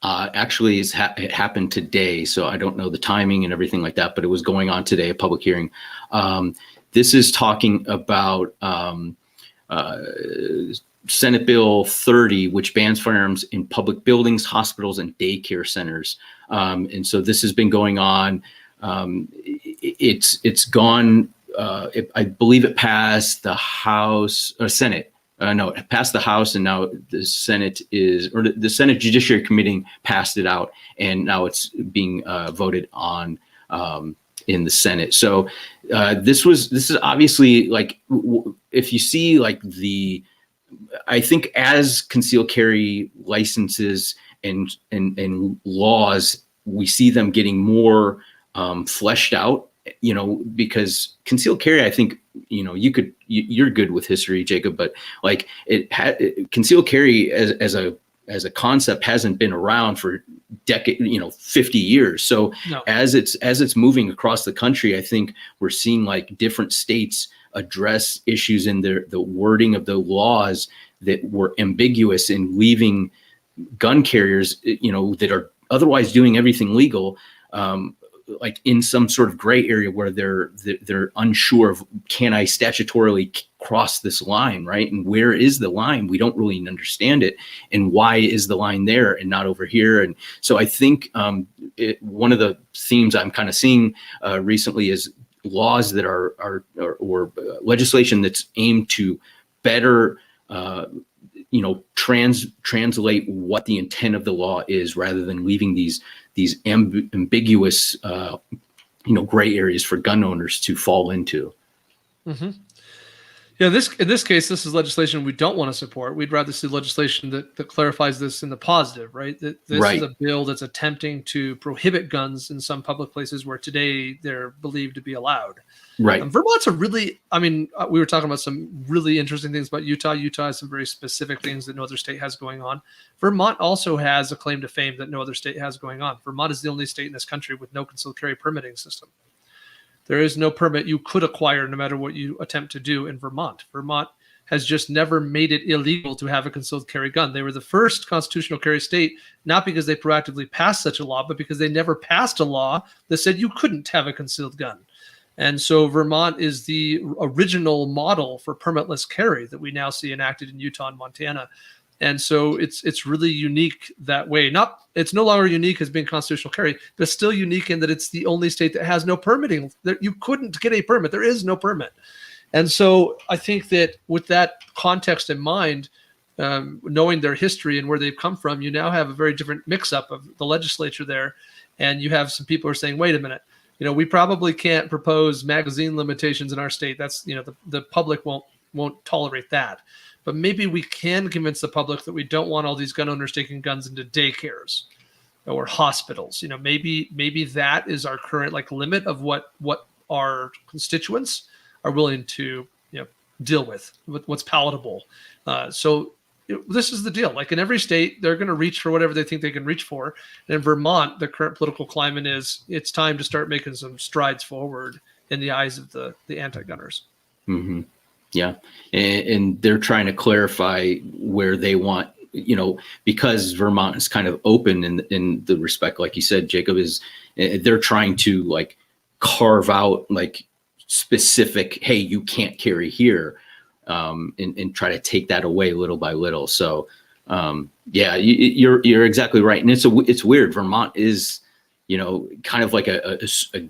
Actually, it happened today, so I don't know the timing and everything like that, but it was going on today, a public hearing. This is talking about Senate Bill 30, which bans firearms in public buildings, hospitals, and daycare centers. And so this has been going on. It's gone. I believe it passed the House or Senate. No, it passed the House, and now the Senate the Senate Judiciary Committee passed it out, and now it's being voted on in the Senate. So this is obviously like, if you see like I think as concealed carry licenses and laws, we see them getting more fleshed out. Because concealed carry, I think, you're good with history, Jacob, but like concealed carry as a concept hasn't been around for 50 years. So No. as it's moving across the country, I think we're seeing like different states address issues in the wording of the laws that were ambiguous and leaving gun carriers, that are otherwise doing everything legal, like in some sort of gray area where they're unsure of, can I statutorily cross this line, right? And where is the line? We don't really understand it. And why is the line there and not over here? And so I think one of the themes I'm kind of seeing recently is laws that are legislation that's aimed to better translate what the intent of the law is, rather than leaving these ambiguous gray areas for gun owners to fall into. Mm-hmm. Yeah, in this case, this is legislation we don't want to support. We'd rather see legislation that clarifies this in the positive, right? That this Right. is a bill that's attempting to prohibit guns in some public places where today they're believed to be allowed. Right. Vermont's we were talking about some really interesting things about Utah. Utah has some very specific things that no other state has going on. Vermont also has a claim to fame that no other state has going on. Vermont is the only state in this country with no concealed carry permitting system. There is no permit you could acquire no matter what you attempt to do in Vermont. Vermont has just never made it illegal to have a concealed carry gun. They were the first constitutional carry state, not because they proactively passed such a law, but because they never passed a law that said you couldn't have a concealed gun. And so Vermont is the original model for permitless carry that we now see enacted in Utah and Montana. And so it's really unique that way. It's no longer unique as being constitutional carry, but still unique in that it's the only state that has no permitting. You couldn't get a permit. There is no permit. And so I think that with that context in mind, knowing their history and where they've come from, you now have a very different mix-up of the legislature there. And you have some people who are saying, wait a minute, we probably can't propose magazine limitations in our state. That's, the public won't tolerate that. But maybe we can convince the public that we don't want all these gun owners taking guns into daycares or hospitals. Maybe that is our current limit of what our constituents are willing to deal with what's palatable. So this is the deal. Like in every state, they're going to reach for whatever they think they can reach for. And in Vermont, the current political climate is it's time to start making some strides forward in the eyes of the anti-gunners. Mm-hmm. Yeah. And they're trying to clarify where they want, because Vermont is kind of open in the respect, like you said, Jacob, is they're trying to carve out specific, hey, you can't carry here, and try to take that away little by little. So yeah, you're exactly right. And it's weird. Vermont is, kind of like a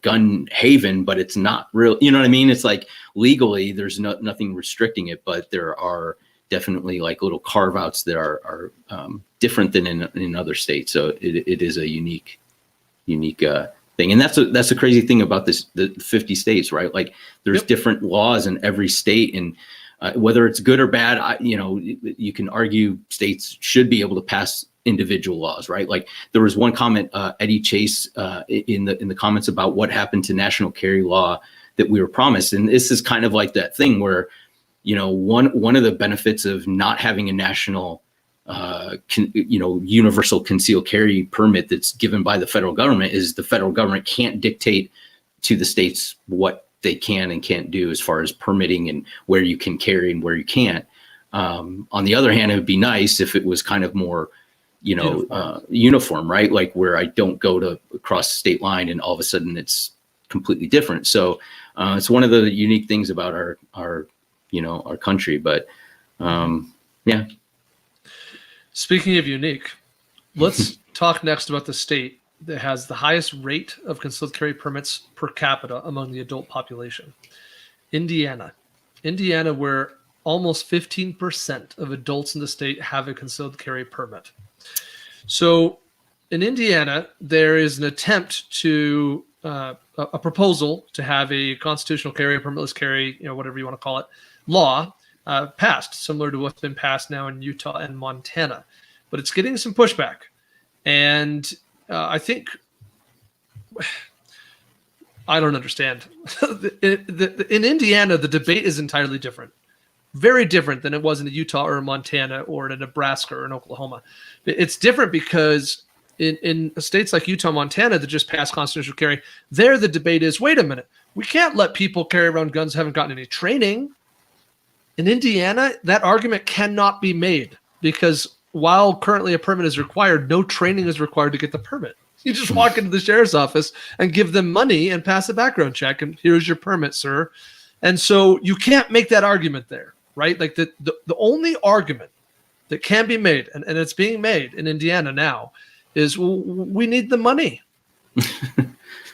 gun haven, but it's not real. You know what I mean? It's like legally there's nothing restricting it, but there are definitely little carve outs that are different than in other states. So it is a unique thing. And that's a crazy thing about the 50 states, right? There's different laws in every state, and whether it's good or bad, you can argue states should be able to pass individual laws, right? There was one comment, Eddie Chase, in the comments about what happened to national carry law that we were promised. And this is kind of like that thing where, one of the benefits of not having a national, universal concealed carry permit that's given by the federal government is the federal government can't dictate to the states what they can and can't do as far as permitting and where you can carry and where you can't. On the other hand, it would be nice if it was kind of more uniform, right? Like where I don't go to across the state line and all of a sudden it's completely different. So it's one of the unique things about our country. But yeah. Speaking of unique, let's talk next about the state that has the highest rate of concealed carry permits per capita among the adult population. Indiana, where almost 15% of adults in the state have a concealed carry permit. So in Indiana, there is an attempt to a proposal to have a constitutional carry, a permitless carry, whatever you want to call it, law passed, similar to what's been passed now in Utah and Montana. But it's getting some pushback. And I think, I don't understand. In Indiana, the debate is entirely different. Very different than it was in Utah or Montana or in Nebraska or in Oklahoma. It's different because in states like Utah, Montana that just passed constitutional carry, there the debate is, wait a minute, we can't let people carry around guns who haven't gotten any training. In Indiana, that argument cannot be made because while currently a permit is required, no training is required to get the permit. You just walk into the sheriff's office and give them money and pass a background check, and here's your permit, sir. And so you can't make that argument there, right? Like the only argument that can be made, and it's being made in Indiana now, is we need the money.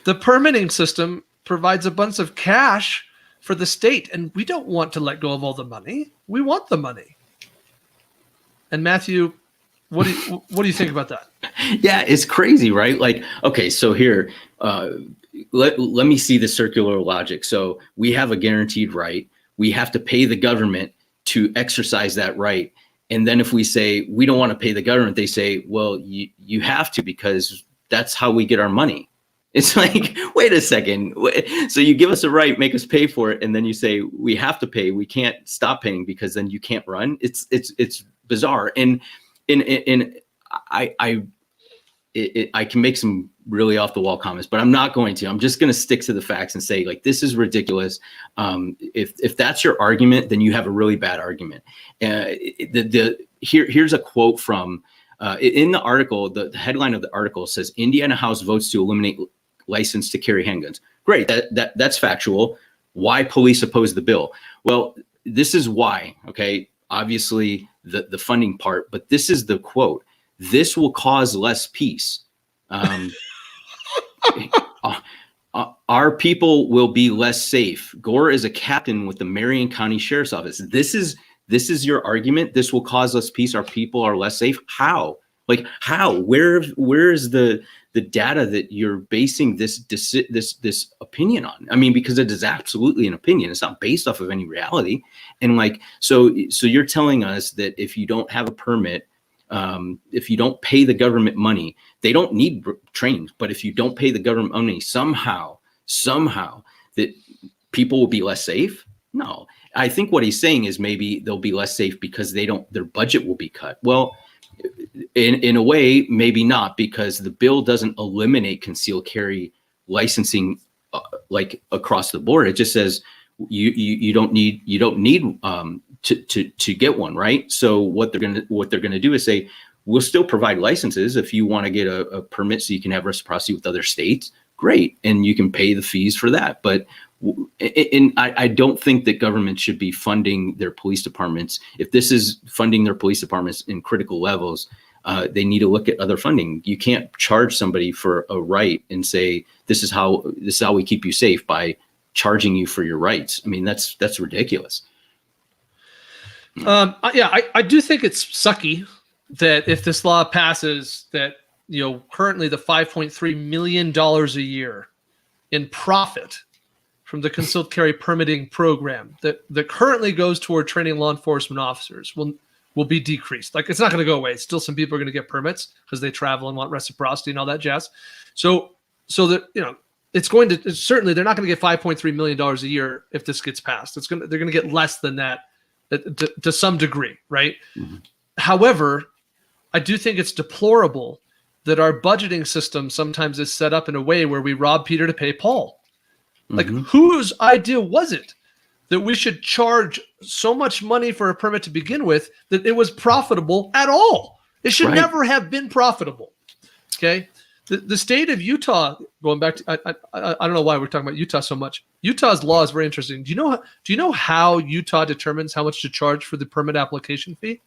The permitting system provides a bunch of cash for the state, and we don't want to let go of all the money. We want the money. And Matthew, what do you think about that? Yeah, it's crazy, right? Like, okay, so here, let me see the circular logic. So we have a guaranteed right. We have to pay the government to exercise that right. And then if we say we don't want to pay the government, they say, well, you have to because that's how we get our money. It's like, wait a second. So you give us a right, make us pay for it, and then you say we have to pay. We can't stop paying because then you can't run. It's bizarre. And I can make some really off the wall comments, but I'm not going to. I'm just going to stick to the facts and say, like, this is ridiculous. If that's your argument, then you have a really bad argument. Here's a quote from in the article. The headline of the article says, "Indiana House votes to eliminate license to carry handguns." Great, that's factual. Why police oppose the bill? Well, this is why. Okay, obviously the funding part, but this is the quote. This will cause less peace. Our people will be less safe. Gore is a captain with the Marion County Sheriff's Office. This is your argument. This will cause less peace. Our people are less safe. How? Like how? Where is the data that you're basing this opinion on? I mean, because it is absolutely an opinion. It's not based off of any reality. And like, so you're telling us that if you don't have a permit, if you don't pay the government money, they don't need trained, but if you don't pay the government money, somehow that people will be less safe? No, I think what he's saying is maybe they'll be less safe because their budget will be cut. Well, in a way, maybe not, because the bill doesn't eliminate concealed carry licensing like across the board. It just says you don't need to get one, right? So what they're gonna do is say, we'll still provide licenses if you want to get a permit so you can have reciprocity with other states. Great, and you can pay the fees for that. But I don't think that government should be funding their police departments. If this is funding their police departments in critical levels, they need to look at other funding. You can't charge somebody for a right and say this is how we keep you safe by charging you for your rights. I mean, that's ridiculous. I do think it's sucky that if this law passes, that currently the $5.3 million a year in profit from the concealed carry permitting program that currently goes toward training law enforcement officers will be decreased. Like, it's not going to go away. Still, some people are going to get permits because they travel and want reciprocity and all that jazz. So that it's going to certainly, they're not going to get $5.3 million a year if this gets passed. They're going to get less than that to some degree, right? Mm-hmm. However, I do think it's deplorable that our budgeting system sometimes is set up in a way where we rob Peter to pay Paul. Like, whose idea was it that we should charge so much money for a permit to begin with that it was profitable at all? It should never have been profitable. Okay. The state of Utah, going back to, I don't know why we're talking about Utah so much. Utah's law is very interesting. Do you know how Utah determines how much to charge for the permit application fee?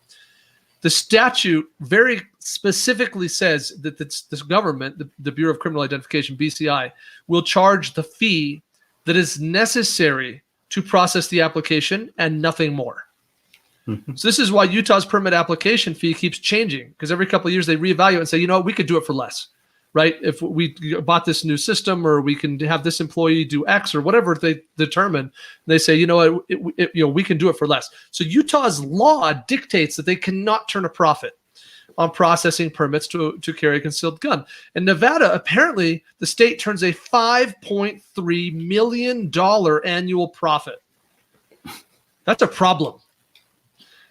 The statute very specifically says that this government, the Bureau of Criminal Identification, BCI, will charge the fee that is necessary to process the application and nothing more. Mm-hmm. So this is why Utah's permit application fee keeps changing, because every couple of years they reevaluate and say, we could do it for less, right? If we bought this new system, or we can have this employee do X or whatever they determine, they say, we can do it for less. So Utah's law dictates that they cannot turn a profit on processing permits to carry a concealed gun. In Nevada, apparently the state turns a $5.3 million annual profit. That's a problem.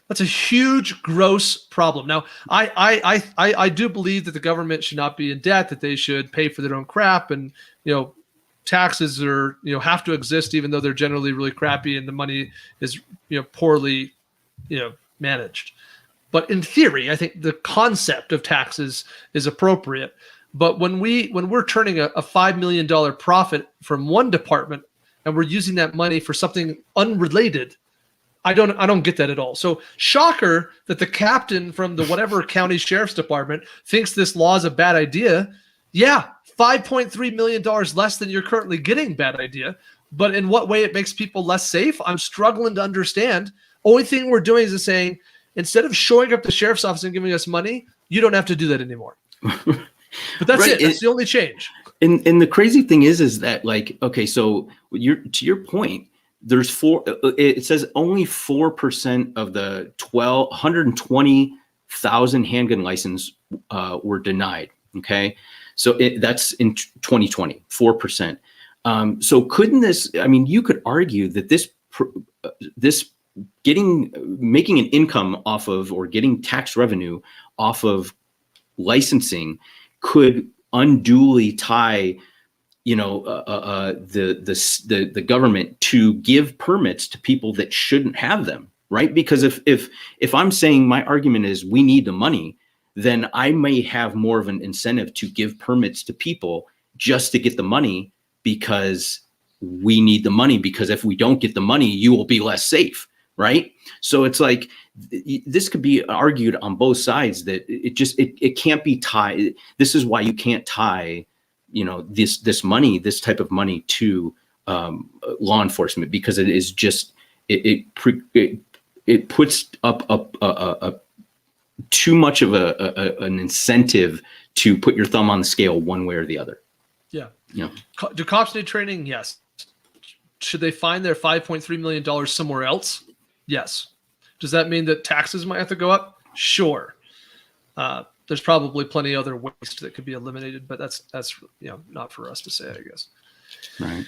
That's a huge, gross problem. Now, I do believe that the government should not be in debt, that they should pay for their own crap, and taxes are have to exist, even though they're generally really crappy and the money is poorly managed. But in theory, I think the concept of taxes is appropriate. But when we're turning a $5 million profit from one department and we're using that money for something unrelated, I don't get that at all. So shocker that the captain from the whatever county sheriff's department thinks this law is a bad idea. Yeah, $5.3 million less than you're currently getting, bad idea. But in what way it makes people less safe, I'm struggling to understand. Only thing we're doing is saying, instead of showing up the sheriff's office and giving us money, you don't have to do that anymore. But that's right. That's the only change. And the crazy thing is that, like, okay, so to your point, there's it says only 4% of the 120,000 handgun license were denied. Okay. So that's in 2020, 4%. So couldn't this, you could argue that this making an income off of, or getting tax revenue off of licensing could unduly tie the government to give permits to people that shouldn't have them, right? Because if I'm saying my argument is we need the money, then I may have more of an incentive to give permits to people just to get the money, because we need the money, because if we don't get the money, you will be less safe, right? So it's like, this could be argued on both sides, that it can't be tied. This is why you can't tie this money, this type of money, to law enforcement, because it is just it puts up too much of an incentive to put your thumb on the scale one way or the other. Yeah. Do cops need training? Yes. Should they find their $5.3 million somewhere else? Yes. Does that mean that taxes might have to go up? Sure. There's probably plenty of other waste that could be eliminated, but that's not for us to say, I guess. Right.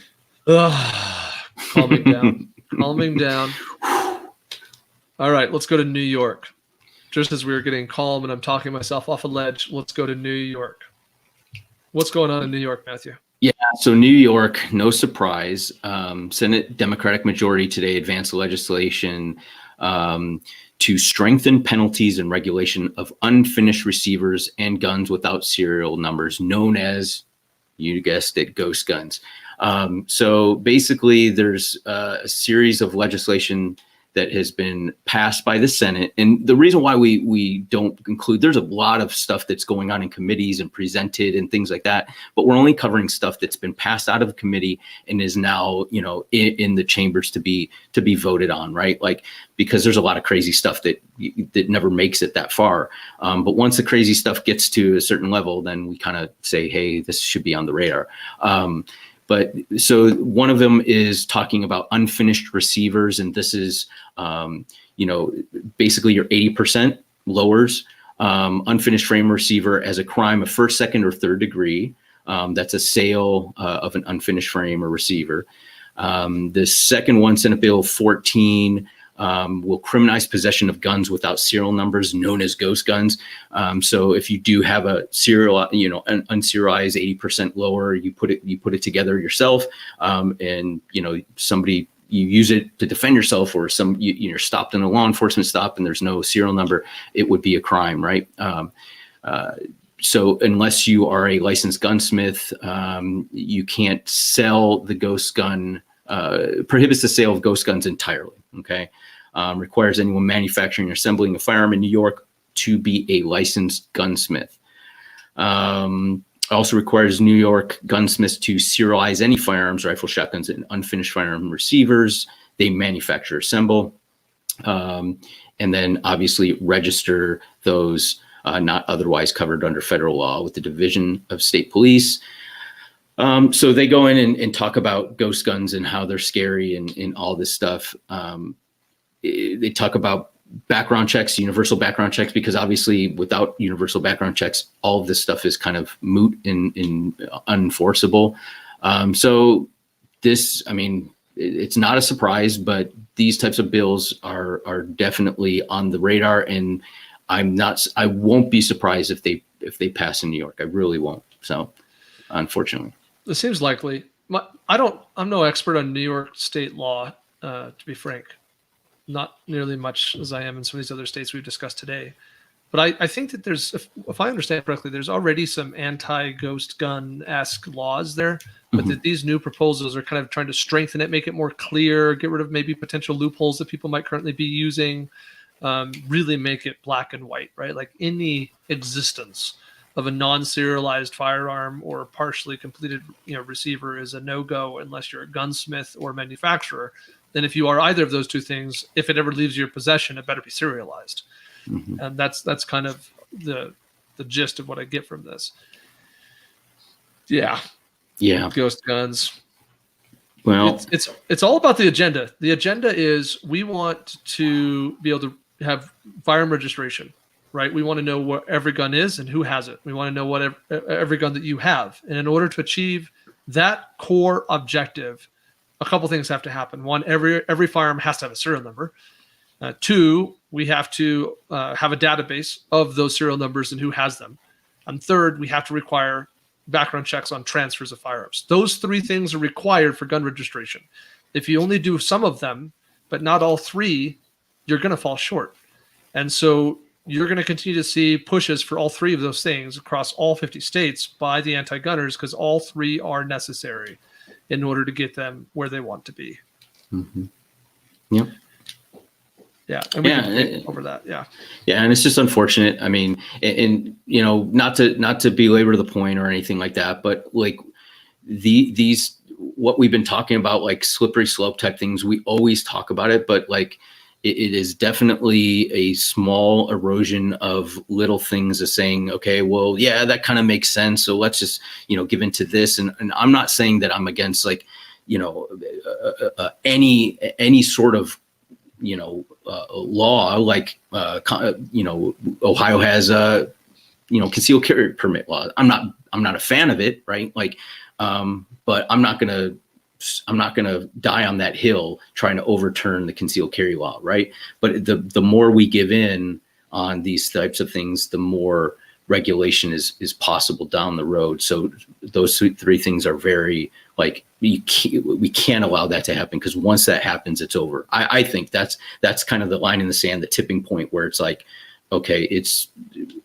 Calming down. Calming down. All right, let's go to New York. Just as we were getting calm and I'm talking myself off a ledge, let's go to New York. What's going on in New York, Matthew? Yeah, so New York, no surprise. Senate Democratic majority today advanced legislation to strengthen penalties and regulation of unfinished receivers and guns without serial numbers, known as, you guessed it, ghost guns. So basically, there's a series of legislation that has been passed by the Senate. And the reason why we don't include, there's a lot of stuff that's going on in committees and presented and things like that, but we're only covering stuff that's been passed out of committee and is now, in the chambers to be voted on, right? Like, because there's a lot of crazy stuff that never makes it that far. But once the crazy stuff gets to a certain level, then we kind of say, hey, this should be on the radar. But so one of them is talking about unfinished receivers, and this is, basically your 80% lowers unfinished frame receiver as a crime of first, second, or third degree. That's a sale of an unfinished frame or receiver. The second one, Senate Bill 14, will criminalize possession of guns without serial numbers, known as ghost guns. So if you do have a serial, an unserialized 80% lower, you put it together yourself, and somebody you use it to defend yourself, or you're stopped in a law enforcement stop and there's no serial number, it would be a crime, right? So unless you are a licensed gunsmith, you can't sell the ghost gun, prohibits the sale of ghost guns entirely, okay? Requires anyone manufacturing or assembling a firearm in New York to be a licensed gunsmith. Also requires New York gunsmiths to serialize any firearms, rifles, shotguns, and unfinished firearm receivers they manufacture, assemble. And then obviously register those not otherwise covered under federal law with the Division of State Police. So they go in and talk about ghost guns and how they're scary and all this stuff. They talk about background checks, universal background checks, because obviously without universal background checks, all of this stuff is kind of moot and unenforceable. So this, I mean, it's not a surprise, but these types of bills are definitely on the radar, and I won't be surprised if they pass in New York. I really won't. So unfortunately, it seems likely. I'm no expert on New York state law, to be frank. Not nearly much as I am in some of these other states we've discussed today. But I think that there's, if I understand correctly, there's already some anti-ghost gun-esque laws there, but that these new proposals are kind of trying to strengthen it, make it more clear, get rid of maybe potential loopholes that people might currently be using, really make it black and white, right? Like any existence of a non-serialized firearm or partially completed, receiver is a no-go unless you're a gunsmith or manufacturer. Then if you are either of those two things, if it ever leaves your possession, it better be serialized. And that's kind of the gist of what I get from this. Yeah. Ghost guns. Well, it's all about the agenda. The agenda is we want to be able to have firearm registration, right? We want to know what every gun is and who has it. We want to know what every gun that you have. And in order to achieve that core objective, a couple things have to happen. One, every firearm has to have a serial number. Two, we have to have a database of those serial numbers and who has them. And third, we have to require background checks on transfers of firearms. Those three things are required for gun registration. If you only do some of them, but not all three, you're going to fall short. And so you're going to continue to see pushes for all three of those things across all 50 states by the anti-gunners, because all three are necessary in order to get them where they want to be. Yep. Yeah. And we can over that. Yeah. Yeah. And it's just unfortunate. I mean, and not to belabor the point or anything like that, but like these, what we've been talking about, like slippery slope type things, we always talk about it, but like it is definitely a small erosion of little things of saying, okay, well, yeah, that kind of makes sense. So let's just, give into this. And I'm not saying that I'm against like, any sort of, law, like, Ohio has a, concealed carry permit law. I'm not a fan of it. Right. Like, but I'm not going to die on that hill trying to overturn the concealed carry law, right? But the more we give in on these types of things, the more regulation is possible down the road. So those three things are very, like, we can't allow that to happen, because once that happens, it's over. I think that's kind of the line in the sand, the tipping point where it's like, okay, it's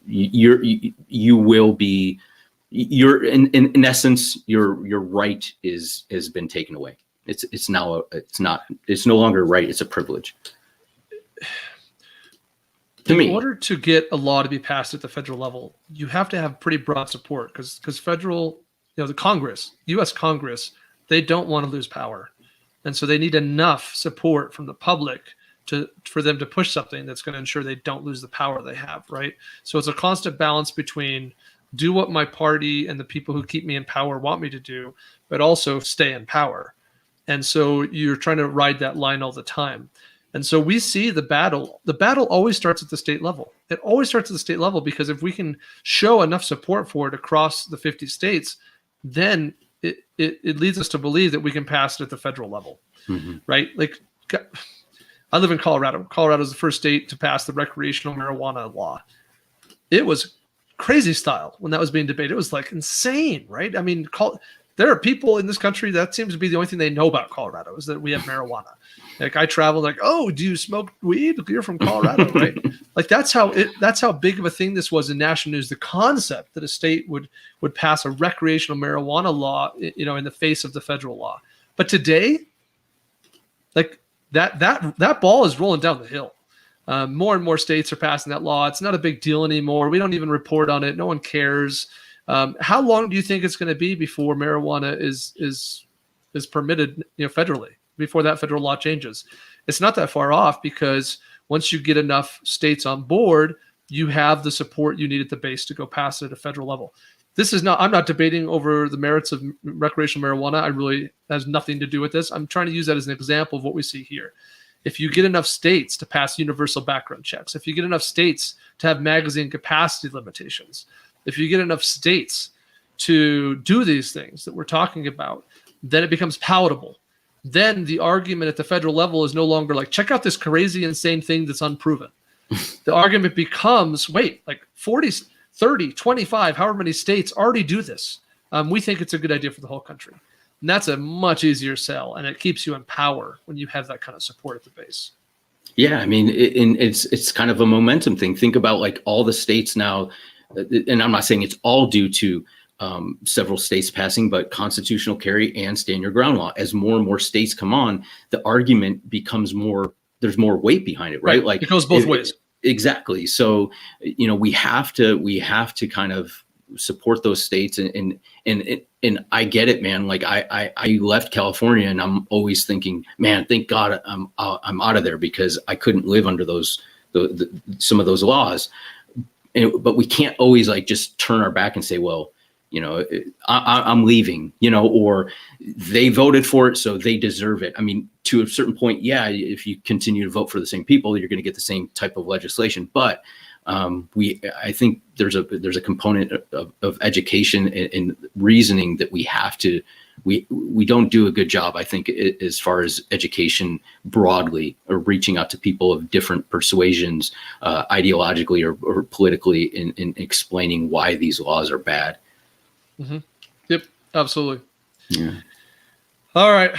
you will be. You're in essence, your right has been taken away. It's no longer a right. It's a privilege. In order to get a law to be passed at the federal level, you have to have pretty broad support, because federal, the Congress, U.S. Congress, they don't want to lose power, and so they need enough support from the public for them to push something that's going to ensure they don't lose the power they have. Right. So it's a constant balance between do what my party and the people who keep me in power want me to do, but also stay in power. And so you're trying to ride that line all the time. And so we see the battle always starts at the state level. It always starts at the state level, because if we can show enough support for it across the 50 states, then it leads us to believe that we can pass it at the federal level, right? Like, I live in Colorado. Colorado is the first state to pass the recreational marijuana law. It was crazy style when that was being debated. It was like insane, right? I mean, there are people in this country that seems to be the only thing they know about Colorado is that we have marijuana. Like I travel, like, oh, do you smoke weed? You're from Colorado, right? Like that's how big of a thing this was in national news. The concept that a state would pass a recreational marijuana law, in the face of the federal law. But today, like that ball is rolling down the hill. More and more states are passing that law. It's not a big deal anymore. We don't even report on it. No one cares. How long do you think it's going to be before marijuana is permitted, federally, before that federal law changes? It's not that far off, because once you get enough states on board, you have the support you need at the base to go pass it at a federal level. I'm not debating over the merits of recreational marijuana. I really has nothing to do with this. I'm trying to use that as an example of what we see here. If you get enough states to pass universal background checks, if you get enough states to have magazine capacity limitations, if you get enough states to do these things that we're talking about, then it becomes palatable. Then the argument at the federal level is no longer like, check out this crazy, insane thing that's unproven. The argument becomes, wait, like 40, 30, 25, however many states already do this. We think it's a good idea for the whole country. And that's a much easier sell, and it keeps you in power when you have that kind of support at the base. Yeah, I mean, it's kind of a momentum thing. Think about like all the states now, and I'm not saying it's all due to several states passing, but constitutional carry and stand your ground law. As more and more states come on, the argument becomes more. There's more weight behind it, right? Like it goes both ways. Exactly. So we have to kind of support those states, and I get it, man. Like I left California, and I'm always thinking, man, thank God I'm out of there, because I couldn't live under some of those laws. But we can't always like just turn our back and say, well, I'm leaving, or they voted for it, so they deserve it. I mean, to a certain point, yeah, if you continue to vote for the same people, you're going to get the same type of legislation. But I think there's a component of education and reasoning that we don't do a good job, I think, as far as education broadly, or reaching out to people of different persuasions, ideologically or politically, in explaining why these laws are bad. Mm-hmm. Yep, absolutely. Yeah. All right.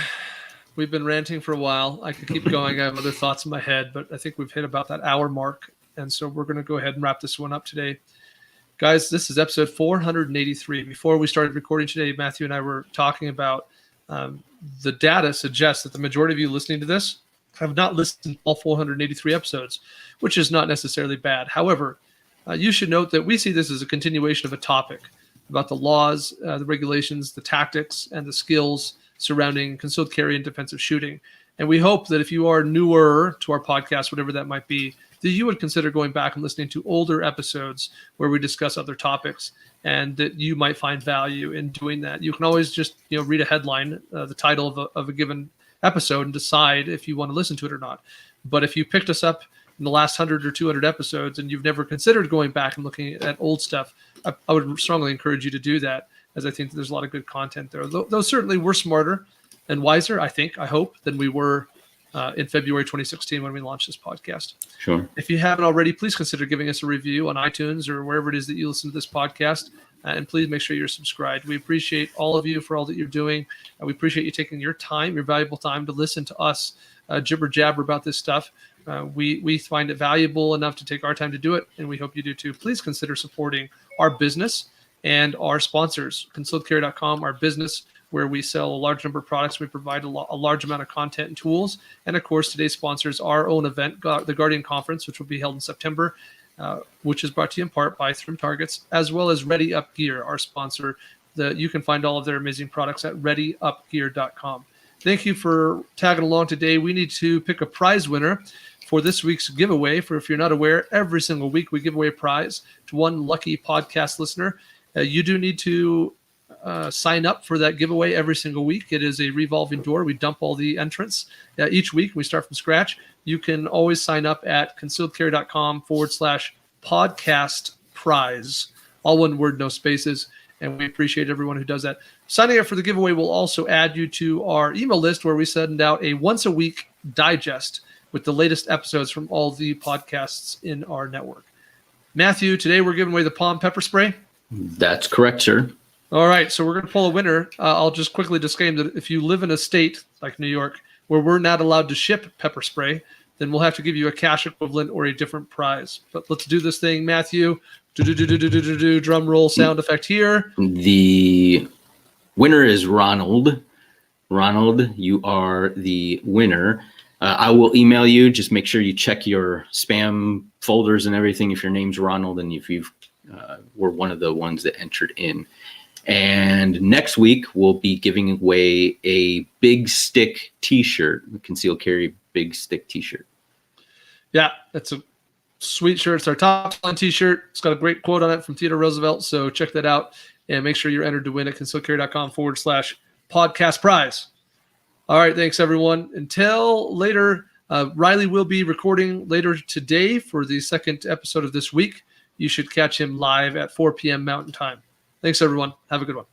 We've been ranting for a while. I could keep going. I have other thoughts in my head, but I think we've hit about that hour mark. And so we're going to go ahead and wrap this one up today. Guys, this is episode 483. Before we started recording today, Matthew and I were talking about the data suggests that the majority of you listening to this have not listened to all 483 episodes, which is not necessarily bad. However, you should note that we see this as a continuation of a topic about the laws, the regulations, the tactics, and the skills surrounding concealed carry and defensive shooting. And we hope that if you are newer to our podcast, whatever that might be, that you would consider going back and listening to older episodes where we discuss other topics, and that you might find value in doing that. You can always just read a headline, the title of a given episode, and decide if you want to listen to it or not. But if you picked us up in the last 100 or 200 episodes and you've never considered going back and looking at old stuff, I would strongly encourage you to do that, as I think there's a lot of good content there. Though certainly we're smarter and wiser, I hope, than we were in February 2016 when we launched this podcast. Sure. If you haven't already, please consider giving us a review on iTunes or wherever it is that you listen to this podcast. And please make sure you're subscribed. We appreciate all of you for all that you're doing. We appreciate you taking your time, your valuable time, to listen to us jibber jabber about this stuff. We find it valuable enough to take our time to do it, and we hope you do too. Please consider supporting our business and our sponsors, concealedcarry.com, our business, where we sell a large number of products. We provide a large amount of content and tools. And of course, today's sponsors, our own event, the Guardian Conference, which will be held in September, which is brought to you in part by Trim Targets, as well as Ready Up Gear, our sponsor. You can find all of their amazing products at readyupgear.com. Thank you for tagging along today. We need to pick a prize winner for this week's giveaway. For if you're not aware, every single week we give away a prize to one lucky podcast listener. You do need to sign up for that giveaway every single week. It is a revolving door. We dump all the entrants each week. We start from scratch. You can always sign up at concealedcarry.com/podcast prize. All one word, no spaces. And we appreciate everyone who does that. Signing up for the giveaway will also add you to our email list, where we send out a once a week digest with the latest episodes from all the podcasts in our network. Matthew, today we're giving away the Palm Pepper Spray. That's correct, sir. All right, so we're going to pull a winner. I'll just quickly disclaim that if you live in a state like New York where we're not allowed to ship pepper spray, then we'll have to give you a cash equivalent or a different prize. But let's do this thing, Matthew. Drum roll sound effect here. The winner is Ronald. Ronald, you are the winner. I will email you. Just make sure you check your spam folders and everything if your name's Ronald and if you've were one of the ones that entered in. And next week, we'll be giving away a Big Stick t-shirt, a concealed carry Big Stick t-shirt. Yeah, that's a sweet shirt. It's our top selling t-shirt. It's got a great quote on it from Theodore Roosevelt. So check that out and make sure you're entered to win at concealedcarry.com/podcast prize. All right. Thanks, everyone. Until later, Riley will be recording later today for the second episode of this week. You should catch him live at 4 p.m. Mountain Time. Thanks, everyone. Have a good one.